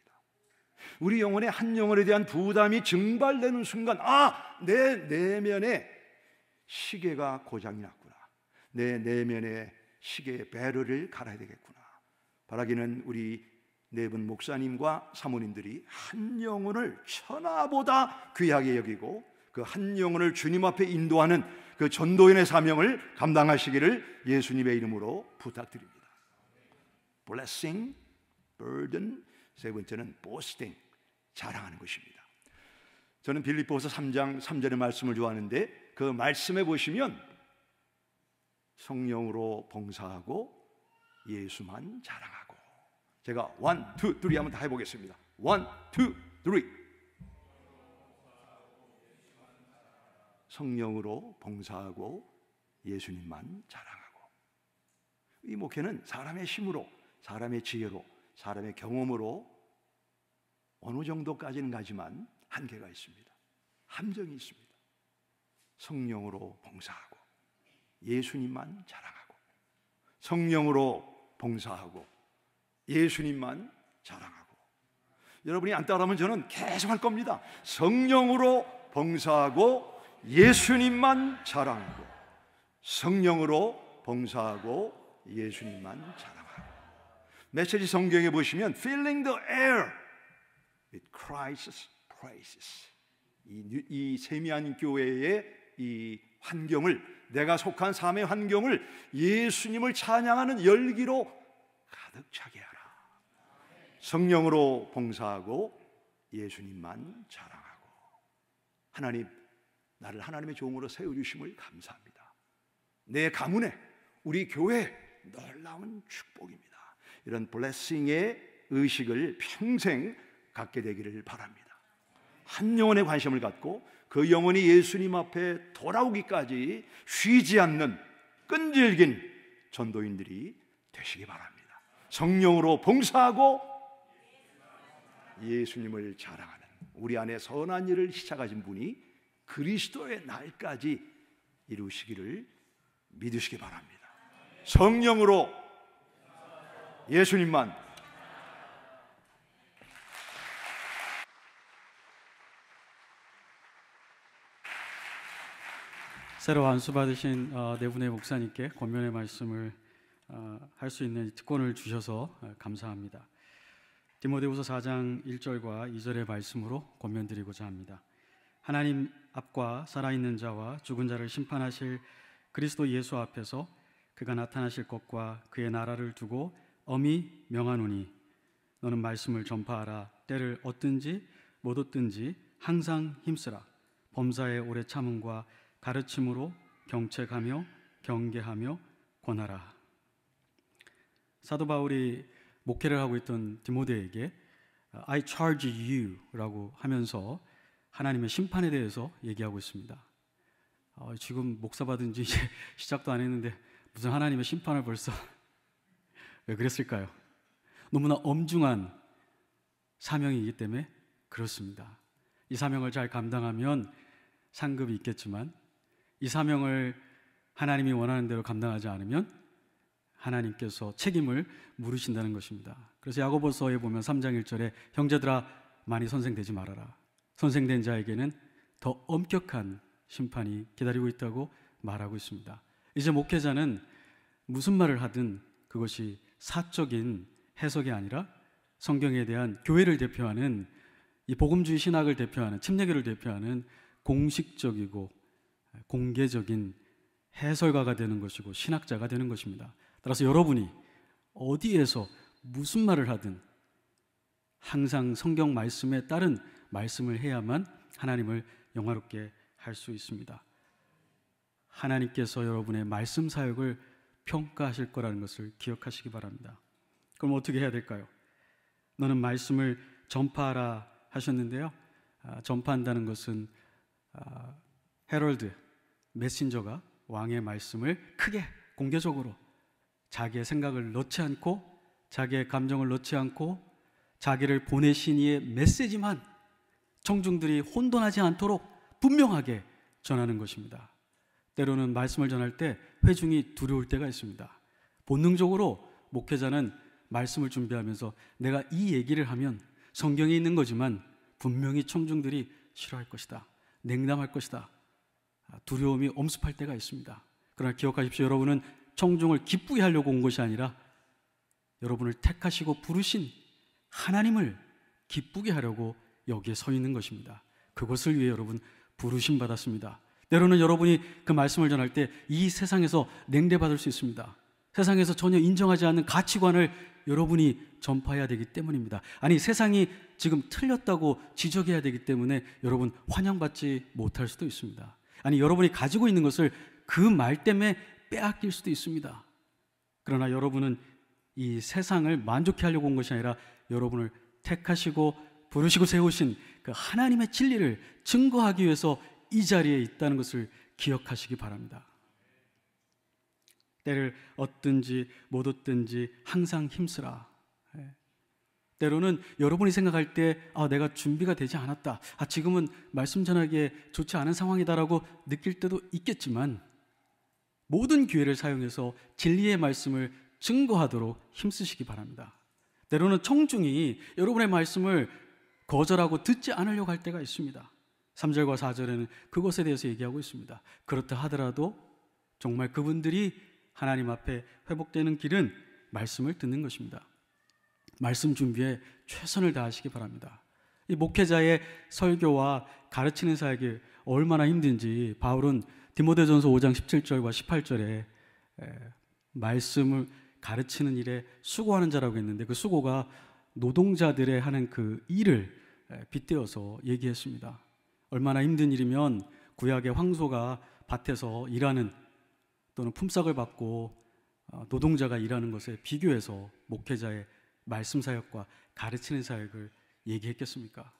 우리 영혼의 한 영혼에 대한 부담이 증발되는 순간 내 내면에 시계가 고장이 났구나. 내 내면의 시계의 배럴을 갈아야 되겠구나. 바라기는 우리 4분 목사님과 사모님들이 한 영혼을 천하보다 귀하게 여기고 그 한 영혼을 주님 앞에 인도하는 그 전도인의 사명을 감당하시기를 예수님의 이름으로 부탁드립니다. blessing, burden, 세 번째는 boasting, 자랑하는 것입니다. 저는 빌립보서 3장 3절의 말씀을 좋아하는데 그 말씀에 보시면 성령으로 봉사하고 예수만 자랑하고, 제가 1, 2, 3 한번 다 해보겠습니다. 1, 2, 3. 성령으로 봉사하고 예수님만 자랑하고. 이 목회는 사람의 힘으로, 사람의 지혜로, 사람의 경험으로 어느 정도까지는 가지만 한계가 있습니다. 함정이 있습니다. 성령으로 봉사하고 예수님만 자랑하고, 성령으로 봉사하고 예수님만 자랑하고. 여러분이 안 따라하면 저는 계속 할 겁니다. 성령으로 봉사하고 예수님만 자랑하고, 성령으로 봉사하고 예수님만 자랑하고. 메시지 성경에 보시면 Filling the air with Christ's praises. 이 세미한 교회의 이 환경을, 내가 속한 삶의 환경을 예수님을 찬양하는 열기로 가득 차게 하라. 성령으로 봉사하고 예수님만 자랑하고. 하나님, 나를 하나님의 종으로 세워주심을 감사합니다. 내 가문에, 우리 교회에 놀라운 축복입니다. 이런 블레싱의 의식을 평생 갖게 되기를 바랍니다. 한 영혼에 관심을 갖고 그 영혼이 예수님 앞에 돌아오기까지 쉬지 않는 끈질긴 전도인들이 되시기 바랍니다. 성령으로 봉사하고 예수님을 자랑하는, 우리 안에 선한 일을 시작하신 분이 그리스도의 날까지 이루시기를 믿으시기 바랍니다. 성령으로 예수님만. 새로 안수받으신 네 분의 목사님께 권면의 말씀을 할 수 있는 특권을 주셔서 감사합니다. 디모데후서 4장 1절과 2절의 말씀으로 권면드리고자 합니다. 하나님 앞과 살아있는 자와 죽은 자를 심판하실 그리스도 예수 앞에서 그가 나타나실 것과 그의 나라를 두고 엄히 명하노니 너는 말씀을 전파하라. 때를 얻든지 못 얻든지 항상 힘쓰라. 범사의 오래 참음과 가르침으로 경책하며 경계하며 권하라. 사도 바울이 목회를 하고 있던 디모데에게 I charge you라고 하면서 하나님의 심판에 대해서 얘기하고 있습니다. 지금 목사 받은 지 이제 시작도 안 했는데 무슨 하나님의 심판을 벌써 왜 그랬을까요? 너무나 엄중한 사명이기 때문에 그렇습니다. 이 사명을 잘 감당하면 상급이 있겠지만 이 사명을 하나님이 원하는 대로 감당하지 않으면 하나님께서 책임을 물으신다는 것입니다. 그래서 야고보서에 보면 3장 1절에 형제들아 많이 선생되지 말아라. 선생된 자에게는 더 엄격한 심판이 기다리고 있다고 말하고 있습니다. 이제 목회자는 무슨 말을 하든 그것이 사적인 해석이 아니라 성경에 대한 교회를 대표하는 이 복음주의 신학을 대표하는 침례교를 대표하는 공식적이고 공개적인 해설가가 되는 것이고 신학자가 되는 것입니다. 따라서 여러분이 어디에서 무슨 말을 하든 항상 성경 말씀에 따른 말씀을 해야만 하나님을 영화롭게 할 수 있습니다. 하나님께서 여러분의 말씀 사역을 평가하실 거라는 것을 기억하시기 바랍니다. 그럼 어떻게 해야 될까요? 너는 말씀을 전파하라 하셨는데요. 전파한다는 것은 헤럴드, 메신저가 왕의 말씀을 크게 공개적으로 자기의 생각을 넣지 않고 자기의 감정을 넣지 않고 자기를 보내신 이의 메시지만 청중들이 혼돈하지 않도록 분명하게 전하는 것입니다. 때로는 말씀을 전할 때 회중이 두려울 때가 있습니다. 본능적으로 목회자는 말씀을 준비하면서 내가 이 얘기를 하면 성경에 있는 거지만 분명히 청중들이 싫어할 것이다, 냉담할 것이다, 두려움이 엄습할 때가 있습니다. 그러나 기억하십시오. 여러분은 청중을 기쁘게 하려고 온 것이 아니라 여러분을 택하시고 부르신 하나님을 기쁘게 하려고 여기에 서 있는 것입니다. 그것을 위해 여러분 부르심 받았습니다. 때로는 여러분이 그 말씀을 전할 때 이 세상에서 냉대받을 수 있습니다. 세상에서 전혀 인정하지 않는 가치관을 여러분이 전파해야 되기 때문입니다. 아니, 세상이 지금 틀렸다고 지적해야 되기 때문에 여러분 환영받지 못할 수도 있습니다. 아니, 여러분이 가지고 있는 것을 그 말 때문에 빼앗길 수도 있습니다. 그러나 여러분은 이 세상을 만족해 하려고 온 것이 아니라 여러분을 택하시고 부르시고 세우신 그 하나님의 진리를 증거하기 위해서 이 자리에 있다는 것을 기억하시기 바랍니다. 때를 얻든지 못 얻든지 항상 힘쓰라. 때로는 여러분이 생각할 때 내가 준비가 되지 않았다, 지금은 말씀 전하기에 좋지 않은 상황이다라고 느낄 때도 있겠지만 모든 기회를 사용해서 진리의 말씀을 증거하도록 힘쓰시기 바랍니다. 때로는 청중이 여러분의 말씀을 거절하고 듣지 않으려고 할 때가 있습니다. 3절과 4절에는 그것에 대해서 얘기하고 있습니다. 그렇다 하더라도 정말 그분들이 하나님 앞에 회복되는 길은 말씀을 듣는 것입니다. 말씀 준비에 최선을 다하시기 바랍니다. 이 목회자의 설교와 가르치는 사역이 얼마나 힘든지 바울은 디모데전서 5장 17절과 18절에 말씀을 가르치는 일에 수고하는 자라고 했는데 그 수고가 노동자들의 하는 그 일을 빗대어서 얘기했습니다. 얼마나 힘든 일이면 구약의 황소가 밭에서 일하는 또는 품삯을 받고 노동자가 일하는 것에 비교해서 목회자의 말씀 사역과 가르치는 사역을 얘기했겠습니까?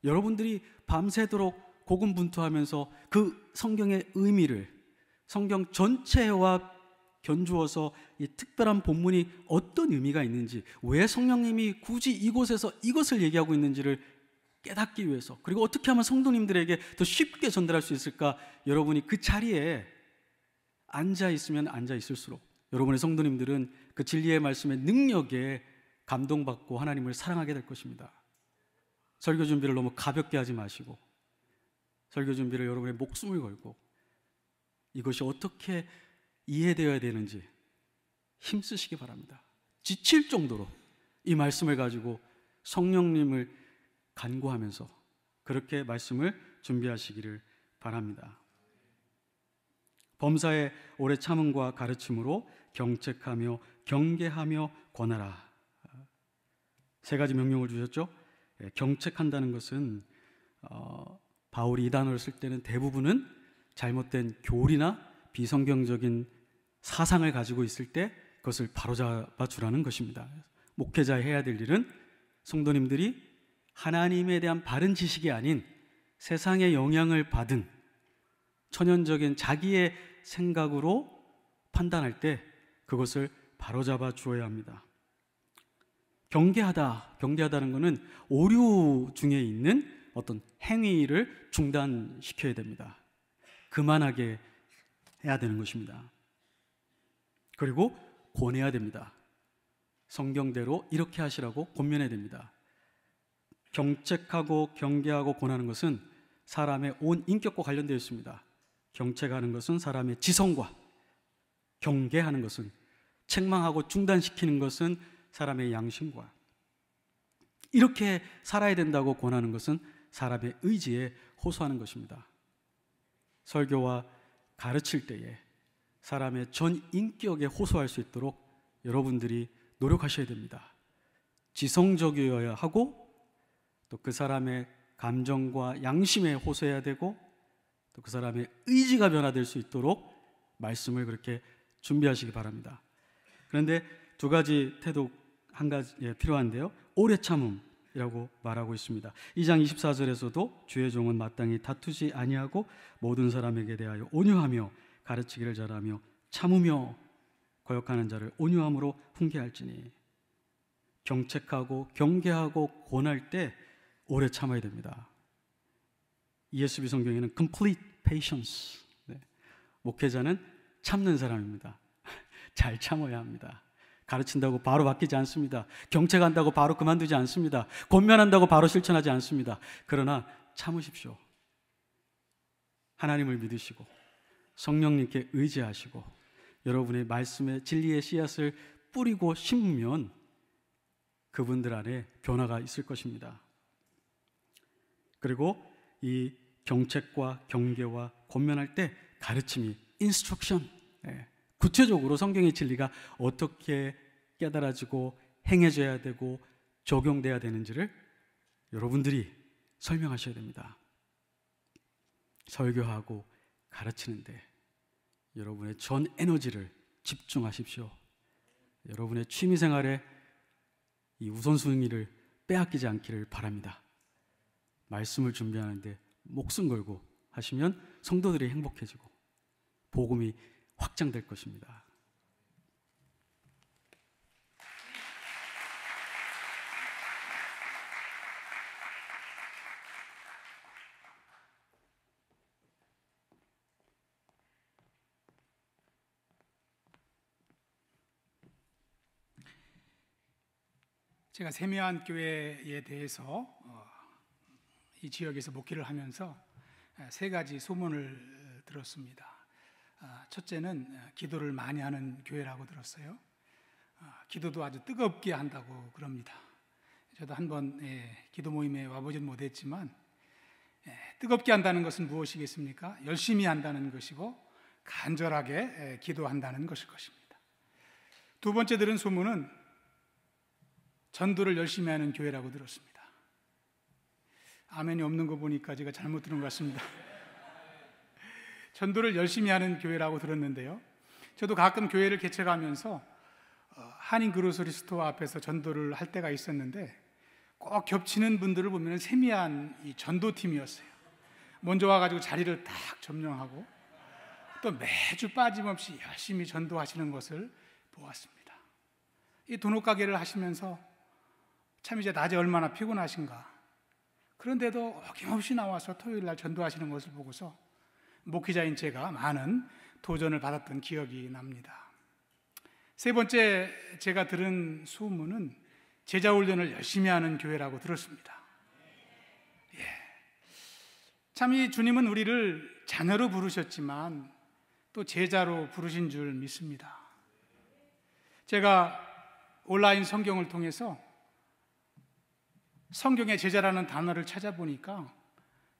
여러분들이 밤새도록 고군분투하면서 그 성경의 의미를, 성경 전체와 견주어서 이 특별한 본문이 어떤 의미가 있는지, 왜 성령님이 굳이 이곳에서 이것을 얘기하고 있는지를 깨닫기 위해서, 그리고 어떻게 하면 성도님들에게 더 쉽게 전달할 수 있을까, 여러분이 그 자리에 앉아 있으면 앉아 있을수록 여러분의 성도님들은 그 진리의 말씀의 능력에 감동받고 하나님을 사랑하게 될 것입니다. 설교 준비를 너무 가볍게 하지 마시고, 설교 준비를 여러분의 목숨을 걸고 이것이 어떻게 이해되어야 되는지 힘쓰시기 바랍니다. 지칠 정도로 이 말씀을 가지고 성령님을 간구하면서 그렇게 말씀을 준비하시기를 바랍니다. 범사에 오래 참음과 가르침으로 경책하며 경계하며 권하라. 세 가지 명령을 주셨죠. 경책한다는 것은 바울이 이 단어를 쓸 때는 대부분은 잘못된 교리나 비성경적인 사상을 가지고 있을 때 그것을 바로잡아 주라는 것입니다. 목회자의 해야 될 일은 성도님들이 하나님에 대한 바른 지식이 아닌 세상의 영향을 받은 천연적인 자기의 생각으로 판단할 때 그것을 바로잡아 주어야 합니다. 경계하다는 것은 오류 중에 있는 어떤 행위를 중단시켜야 됩니다. 그만하게 해야 되는 것입니다. 그리고 권해야 됩니다. 성경대로 이렇게 하시라고 권면해야 됩니다. 경책하고 경계하고 권하는 것은 사람의 온 인격과 관련되어 있습니다. 경책하는 것은 사람의 지성과, 경계하는 것은, 책망하고 중단시키는 것은 사람의 양심과, 이렇게 살아야 된다고 권하는 것은 사람의 의지에 호소하는 것입니다. 설교와 가르칠 때에 사람의 전 인격에 호소할 수 있도록 여러분들이 노력하셔야 됩니다. 지성적이어야 하고, 또 그 사람의 감정과 양심에 호소해야 되고, 또 그 사람의 의지가 변화될 수 있도록 말씀을 그렇게 준비하시기 바랍니다. 그런데 두 가지 태도 한 가지 필요한데요. 오래 참음이라고 말하고 있습니다. 2장 24절에서도 주의 종은 마땅히 다투지 아니하고 모든 사람에게 대하여 온유하며 가르치기를 잘하며 참으며 거역하는 자를 온유함으로 훈계할지니. 경책하고 경계하고 권할 때 오래 참아야 됩니다. ESV 성경에는 complete patience, 목회자는 참는 사람입니다. 잘 참아야 합니다. 가르친다고 바로 바뀌지 않습니다. 경책한다고 바로 그만두지 않습니다. 권면한다고 바로 실천하지 않습니다. 그러나 참으십시오. 하나님을 믿으시고 성령님께 의지하시고 여러분의 말씀의 진리의 씨앗을 뿌리고 심으면 그분들 안에 변화가 있을 것입니다. 그리고 이 경책과 경계와 권면할 때 가르침이 instruction, 구체적으로 성경의 진리가 어떻게 깨달아지고 행해져야 되고 적용돼야 되는지를 여러분들이 설명하셔야 됩니다. 설교하고 가르치는데 여러분의 전 에너지를 집중하십시오. 여러분의 취미생활에 이 우선순위를 빼앗기지 않기를 바랍니다. 말씀을 준비하는데 목숨 걸고 하시면 성도들이 행복해지고 복음이 확장될 것입니다. 제가 세미안 교회에 대해서 이 지역에서 목회를 하면서 세 가지 소문을 들었습니다. 첫째는 기도를 많이 하는 교회라고 들었어요. 기도도 아주 뜨겁게 한다고 그럽니다. 저도 한번 기도 모임에 와보진 못했지만 뜨겁게 한다는 것은 무엇이겠습니까? 열심히 한다는 것이고 간절하게 기도한다는 것일 것입니다. 두 번째 들은 소문은 전도를 열심히 하는 교회라고 들었습니다. 아멘이 없는 거 보니까 제가 잘못 들은 것 같습니다. 전도를 열심히 하는 교회라고 들었는데요. 저도 가끔 교회를 개척하면서 한인 그로서리 스토어 앞에서 전도를 할 때가 있었는데 꼭 겹치는 분들을 보면 세미한 이 전도팀이었어요. 먼저 와가지고 자리를 딱 점령하고 또 매주 빠짐없이 열심히 전도하시는 것을 보았습니다. 이 도넛 가게를 하시면서 참 이제 낮에 얼마나 피곤하신가. 그런데도 어김없이 나와서 토요일 날 전도하시는 것을 보고서 목회자인 제가 많은 도전을 받았던 기억이 납니다. 세 번째 제가 들은 소문은 제자 훈련을 열심히 하는 교회라고 들었습니다. 참 이 주님은 우리를 자녀로 부르셨지만 또 제자로 부르신 줄 믿습니다. 제가 온라인 성경을 통해서 성경의 제자라는 단어를 찾아보니까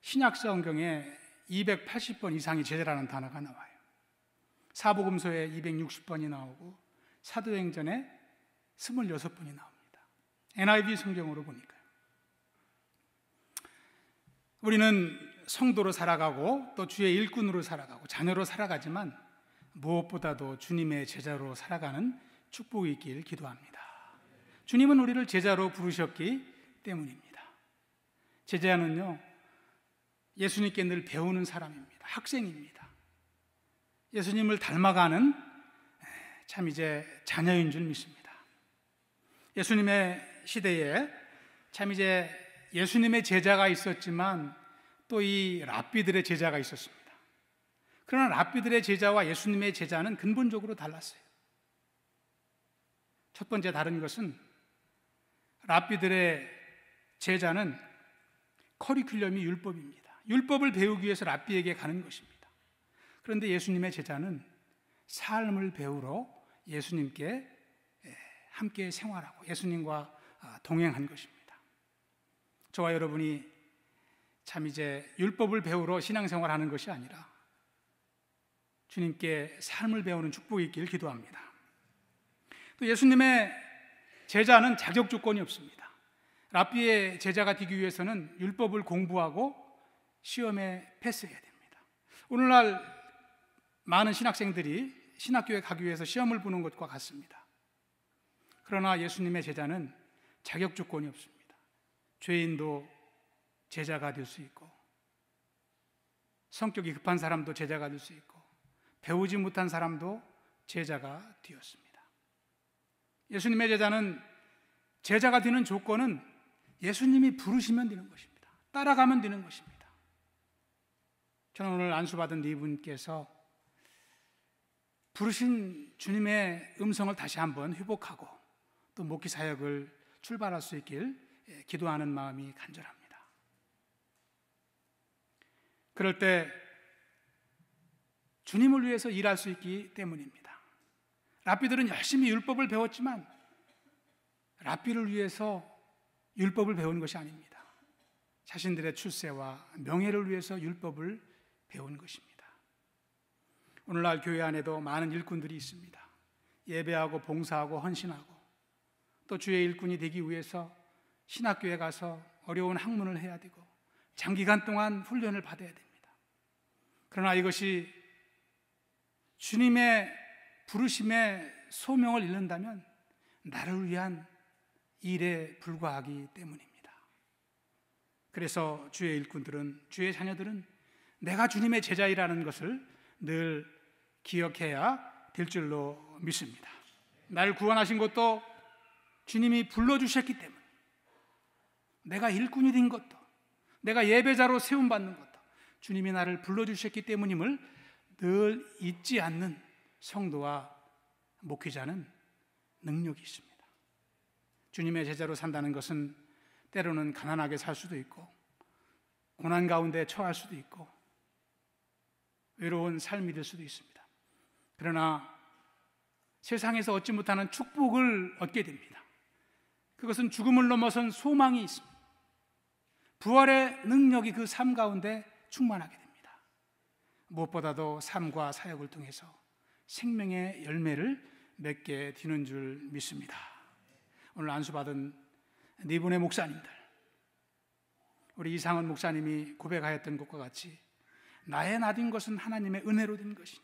신약 성경에 280번 이상의 제자라는 단어가 나와요. 사복음서에 260번이 나오고 사도행전에 26번이 나옵니다. NIV 성경으로 보니까요. 우리는 성도로 살아가고 또 주의 일꾼으로 살아가고 자녀로 살아가지만 무엇보다도 주님의 제자로 살아가는 축복이 있길 기도합니다. 주님은 우리를 제자로 부르셨기 때문입니다. 제자는요, 예수님께 늘 배우는 사람입니다. 학생입니다. 예수님을 닮아가는 참 이제 자녀인 줄 믿습니다. 예수님의 시대에 참 이제 예수님의 제자가 있었지만 또 이 랍비들의 제자가 있었습니다. 그러나 랍비들의 제자와 예수님의 제자는 근본적으로 달랐어요. 첫 번째 다른 것은 랍비들의 제자는 커리큘럼이 율법입니다. 율법을 배우기 위해서 랍비에게 가는 것입니다. 그런데 예수님의 제자는 삶을 배우러 예수님께 함께 생활하고 예수님과 동행한 것입니다. 저와 여러분이 참 이제 율법을 배우러 신앙생활하는 것이 아니라 주님께 삶을 배우는 축복이 있길 기도합니다. 또 예수님의 제자는 자격 조건이 없습니다. 랍비의 제자가 되기 위해서는 율법을 공부하고 시험에 패스해야 됩니다. 오늘날 많은 신학생들이 신학교에 가기 위해서 시험을 보는 것과 같습니다. 그러나 예수님의 제자는 자격 조건이 없습니다. 죄인도 제자가 될 수 있고 성격이 급한 사람도 제자가 될 수 있고 배우지 못한 사람도 제자가 되었습니다. 예수님의 제자는 제자가 되는 조건은 예수님이 부르시면 되는 것입니다. 따라가면 되는 것입니다. 저는 오늘 안수받은 네 분께서 부르신 주님의 음성을 다시 한번 회복하고 또 목회 사역을 출발할 수 있길 기도하는 마음이 간절합니다. 그럴 때 주님을 위해서 일할 수 있기 때문입니다. 랍비들은 열심히 율법을 배웠지만 랍비를 위해서 율법을 배우는 것이 아닙니다. 자신들의 출세와 명예를 위해서 율법을 배운 것입니다. 오늘날 교회 안에도 많은 일꾼들이 있습니다. 예배하고 봉사하고 헌신하고 또 주의 일꾼이 되기 위해서 신학교에 가서 어려운 학문을 해야 되고 장기간 동안 훈련을 받아야 됩니다. 그러나 이것이 주님의 부르심의 소명을 잃는다면 나를 위한 일에 불과하기 때문입니다. 그래서 주의 일꾼들은, 주의 자녀들은 내가 주님의 제자이라는 것을 늘 기억해야 될 줄로 믿습니다. 나를 구원하신 것도 주님이 불러주셨기 때문에, 내가 일꾼이 된 것도, 내가 예배자로 세움받는 것도 주님이 나를 불러주셨기 때문임을 늘 잊지 않는 성도와 목회자는 능력이 있습니다. 주님의 제자로 산다는 것은 때로는 가난하게 살 수도 있고 고난 가운데 처할 수도 있고 외로운 삶이 될 수도 있습니다. 그러나 세상에서 얻지 못하는 축복을 얻게 됩니다. 그것은 죽음을 넘어선 소망이 있습니다. 부활의 능력이 그 삶 가운데 충만하게 됩니다. 무엇보다도 삶과 사역을 통해서 생명의 열매를 맺게 되는 줄 믿습니다. 오늘 안수받은 네 분의 목사님들, 우리 이상은 목사님이 고백하였던 것과 같이 나의 나된 것은 하나님의 은혜로 된 것이니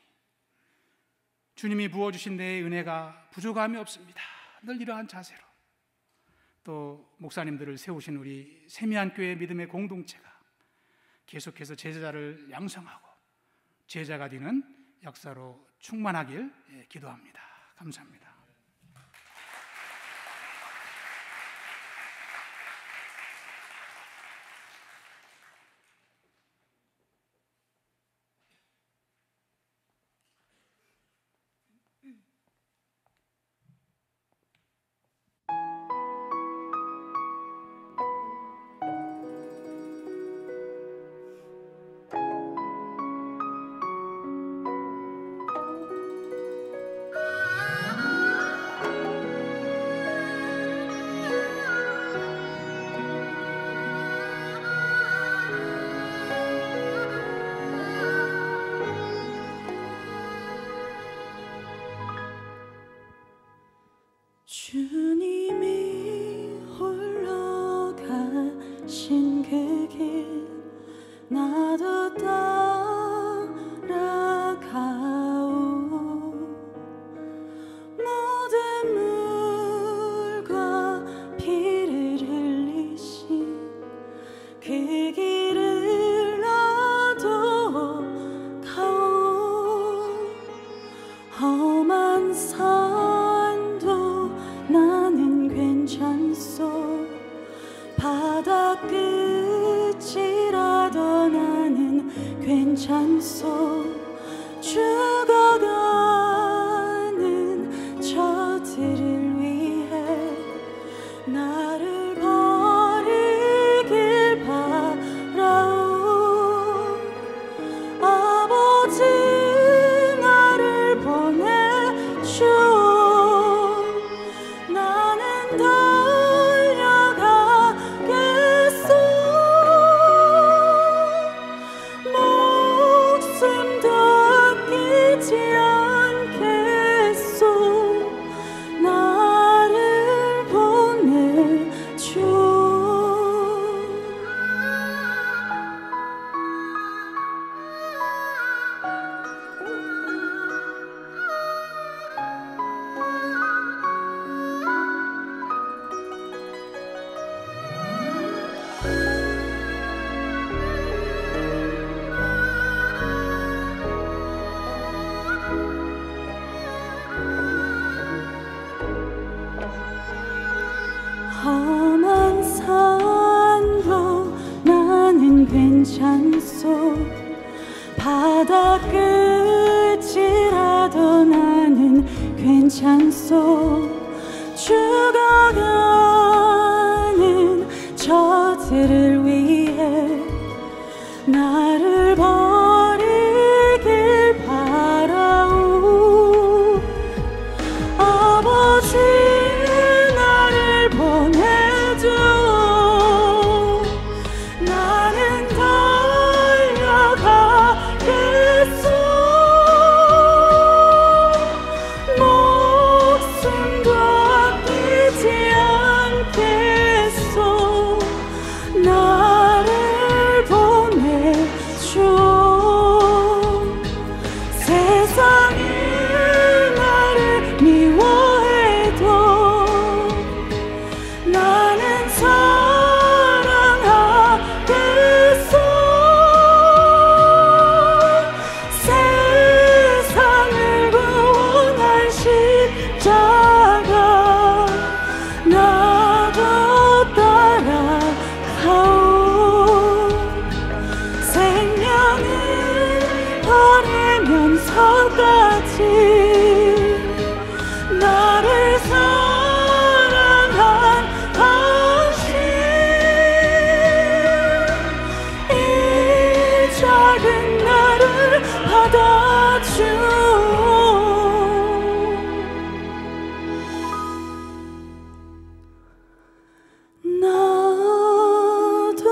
주님이 부어주신 내 은혜가 부족함이 없습니다. 늘 이러한 자세로 또 목사님들을 세우신 우리 세미한교회 믿음의 공동체가 계속해서 제자를 양성하고 제자가 되는 역사로 충만하길 기도합니다. 감사합니다. 주님이 홀로 가신 그 길 나도 따라가오. 모든 물과 피를 흘리신 그 길을 나도 가오. 험한 산도 나는 괜찮소. 바다 끝이라도 나는 괜찮소. 죽어가는 저들을 위해 나를 버리길 바라오. 아버지 나를 보내주오. 나는 달려가겠소. 목숨도 아끼지 않겠소. 나를 보내주오. 험한 산도 나는 괜찮소. 바다 끝이라도 나는 괜찮소. 죽어가는 저들을 위해 나를 버리길 바라오. 아버지 나를 보내주오. 나는 달려가겠소. 목숨도 아끼지 않겠소. 나를 보내주오. 세상이 나를 미워해도 나는 사랑하겠소. 세상을 구원한 십자가 나도 따라가오. 생명을 버리면서까지 나를 사랑한 당신. 이 작은 나를 받아주오. 나도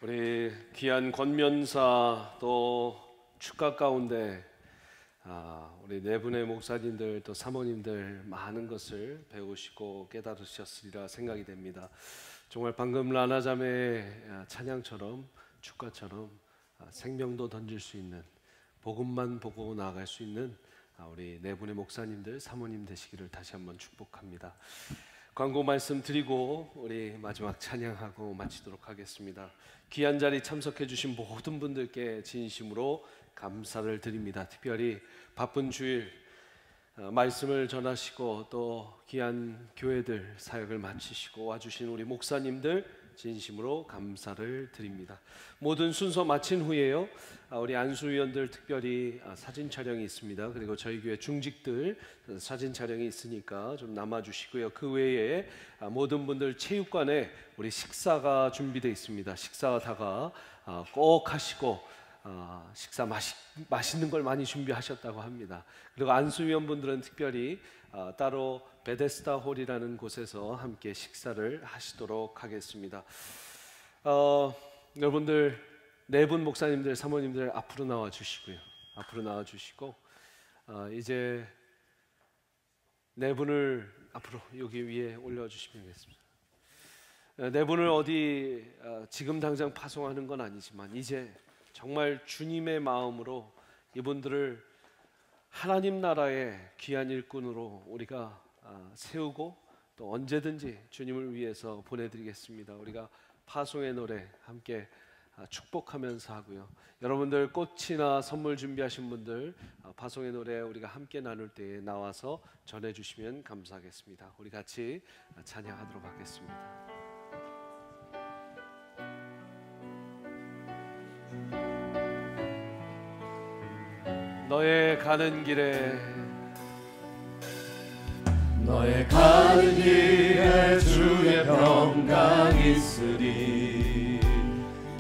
우리 귀한 권면사 또 축가 가운데 우리 네 분의 목사님들 또 사모님들 많은 것을 배우시고 깨달으셨으리라 생각이 됩니다. 정말 방금 라나자매의 찬양처럼 축가처럼 생명도 던질 수 있는, 복음만 보고 나아갈 수 있는 우리 네 분의 목사님들, 사모님 되시기를 다시 한번 축복합니다. 광고 말씀 드리고 우리 마지막 찬양하고 마치도록 하겠습니다. 귀한 자리 참석해 주신 모든 분들께 진심으로 감사를 드립니다. 특별히 바쁜 주일 말씀을 전하시고 또 귀한 교회들 사역을 마치시고 와주신 우리 목사님들 진심으로 감사를 드립니다. 모든 순서 마친 후에요, 우리 안수위원들 특별히 사진 촬영이 있습니다. 그리고 저희 교회 중직들 사진 촬영이 있으니까 좀 남아주시고요. 그 외에 모든 분들 체육관에 우리 식사가 준비되어 있습니다. 식사다가 꼭 하시고 식사 맛있는 걸 많이 준비하셨다고 합니다. 그리고 안수위원분들은 특별히 따로 베데스다 홀이라는 곳에서 함께 식사를 하시도록 하겠습니다. 여러분들 네 분 목사님들, 사모님들 앞으로 나와 주시고요. 앞으로 나와 주시고 이제 네 분을 앞으로 여기 위에 올려 주시면 되겠습니다. 네 분을 어디 지금 당장 파송하는 건 아니지만 이제 정말 주님의 마음으로 이분들을 하나님 나라의 귀한 일꾼으로 우리가 세우고 또 언제든지 주님을 위해서 보내드리겠습니다. 우리가 파송의 노래 함께 축복하면서 하고요. 여러분들 꽃이나 선물 준비하신 분들 파송의 노래 우리가 함께 나눌 때에 나와서 전해주시면 감사하겠습니다. 우리 같이 찬양하도록 하겠습니다. 너의 가는 길에 너의 가는 길에 주의 평강 있으리.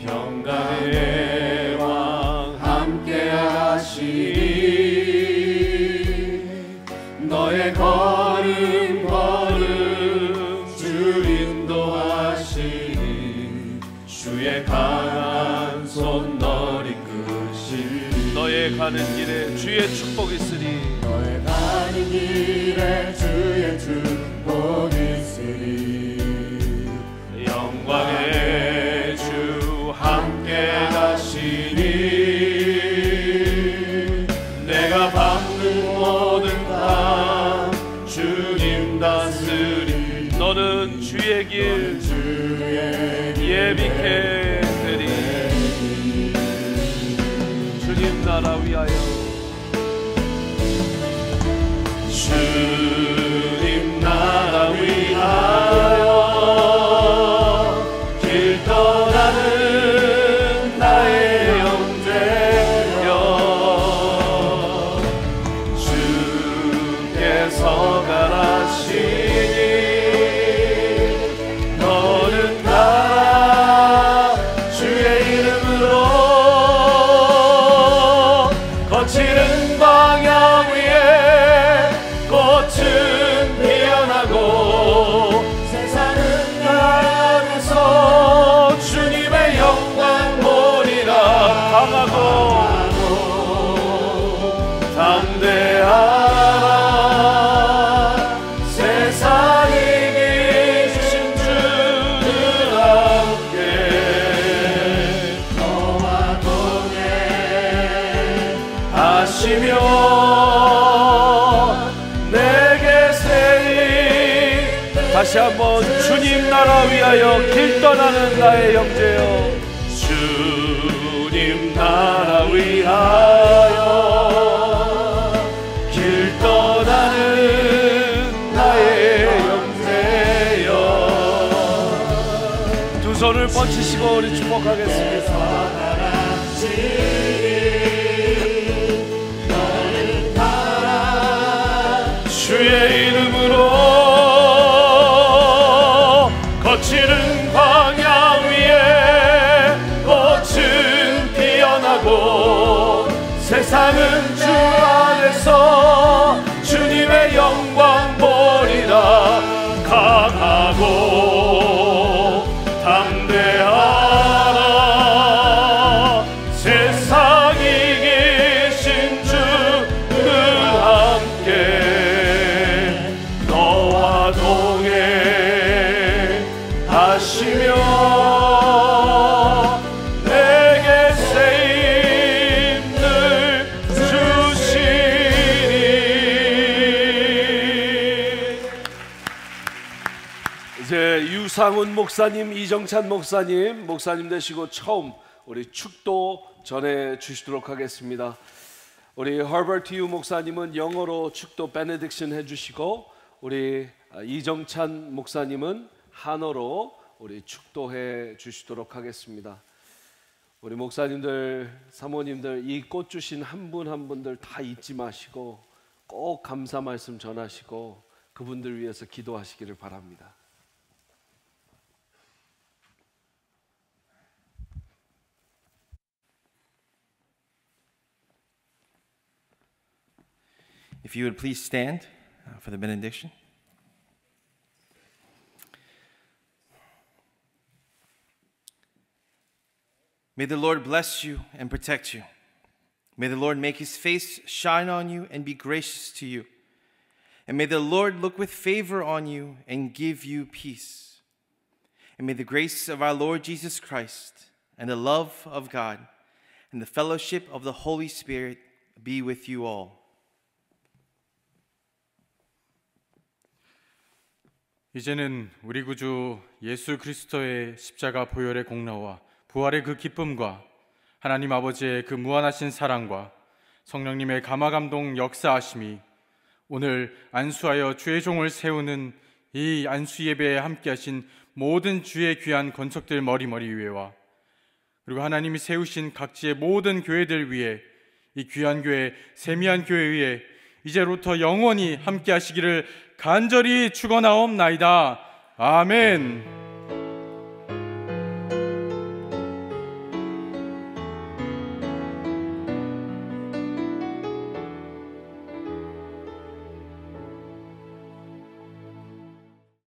평강의 왕 함께 하시리. 너의 걸음 주 인도하시리. 주의 강한 손 널 이끄시리. 너의 가는 길에 주의 축복이 있으리. 너의 가는 길에 주의 축복이 있으리. 영광의 주 함께 가시니. 내가 밟는 모든 땅 주님 다스리. 너는 주의 길 예비케 되리. 주님 나라 위하여 주님 나라 위하여 길 떠나는 나의 형제여. 주께서 가라시니 너는 가라. 주의 이름으로 거칠은 광야 위에 꽃은 피어나고 세상은 나에서 주님의 영광 보리라. 강하고 담대하라. 세상 이기신 주는 함께 너와 동행하시며 내게 세이. 다시 한번 주님 나라 위하여 길 떠나는 나의 형제여. 주님 나라 위하여 길 떠나는 나의 형제여. 두 손을 뻗치시고 우리 축복하겠습니다. 너는 가라. 주의 이름으로 거칠은 광야 위에 꽃은 피어나고 세상은 주 안에서 주님의 영광 보리라. 강하고 담대하라. 세상 이기신 주는 함께 너와 동행하시며 내게 세이. 이제 유상훈 목사님, 이정찬 목사님 되시고 처음 우리 축도 전해 주시도록 하겠습니다. 우리 허버트 유 목사님은 영어로 축도 베네딕션 해주시고 우리 이정찬 목사님은 한어로 우리 축도해 주시도록 하겠습니다. 우리 목사님들, 사모님들 이 꽃 주신 한 분 한 분들 다 잊지 마시고 꼭 감사 말씀 전하시고 그분들 위해서 기도하시기를 바랍니다. If you would please stand for the benediction. May the Lord bless you and protect you. May the Lord make his face shine on you and be gracious to you. And may the Lord look with favor on you and give you peace. And may the grace of our Lord Jesus Christ and the love of God and the fellowship of the Holy Spirit be with you all. 이제는 우리 구주 예수 그리스도의 십자가 보혈의 공로와 부활의 그 기쁨과 하나님 아버지의 그 무한하신 사랑과 성령님의 감화감동 역사하심이 오늘 안수하여 주의 종을 세우는 이 안수 예배에 함께하신 모든 주의 귀한 권속들 머리머리 위에와 그리고 하나님이 세우신 각지의 모든 교회들 위에 이 귀한 교회 세미한 교회 위에 이제로부터 영원히 함께하시기를 간절히 축원하옵나이다. 아멘.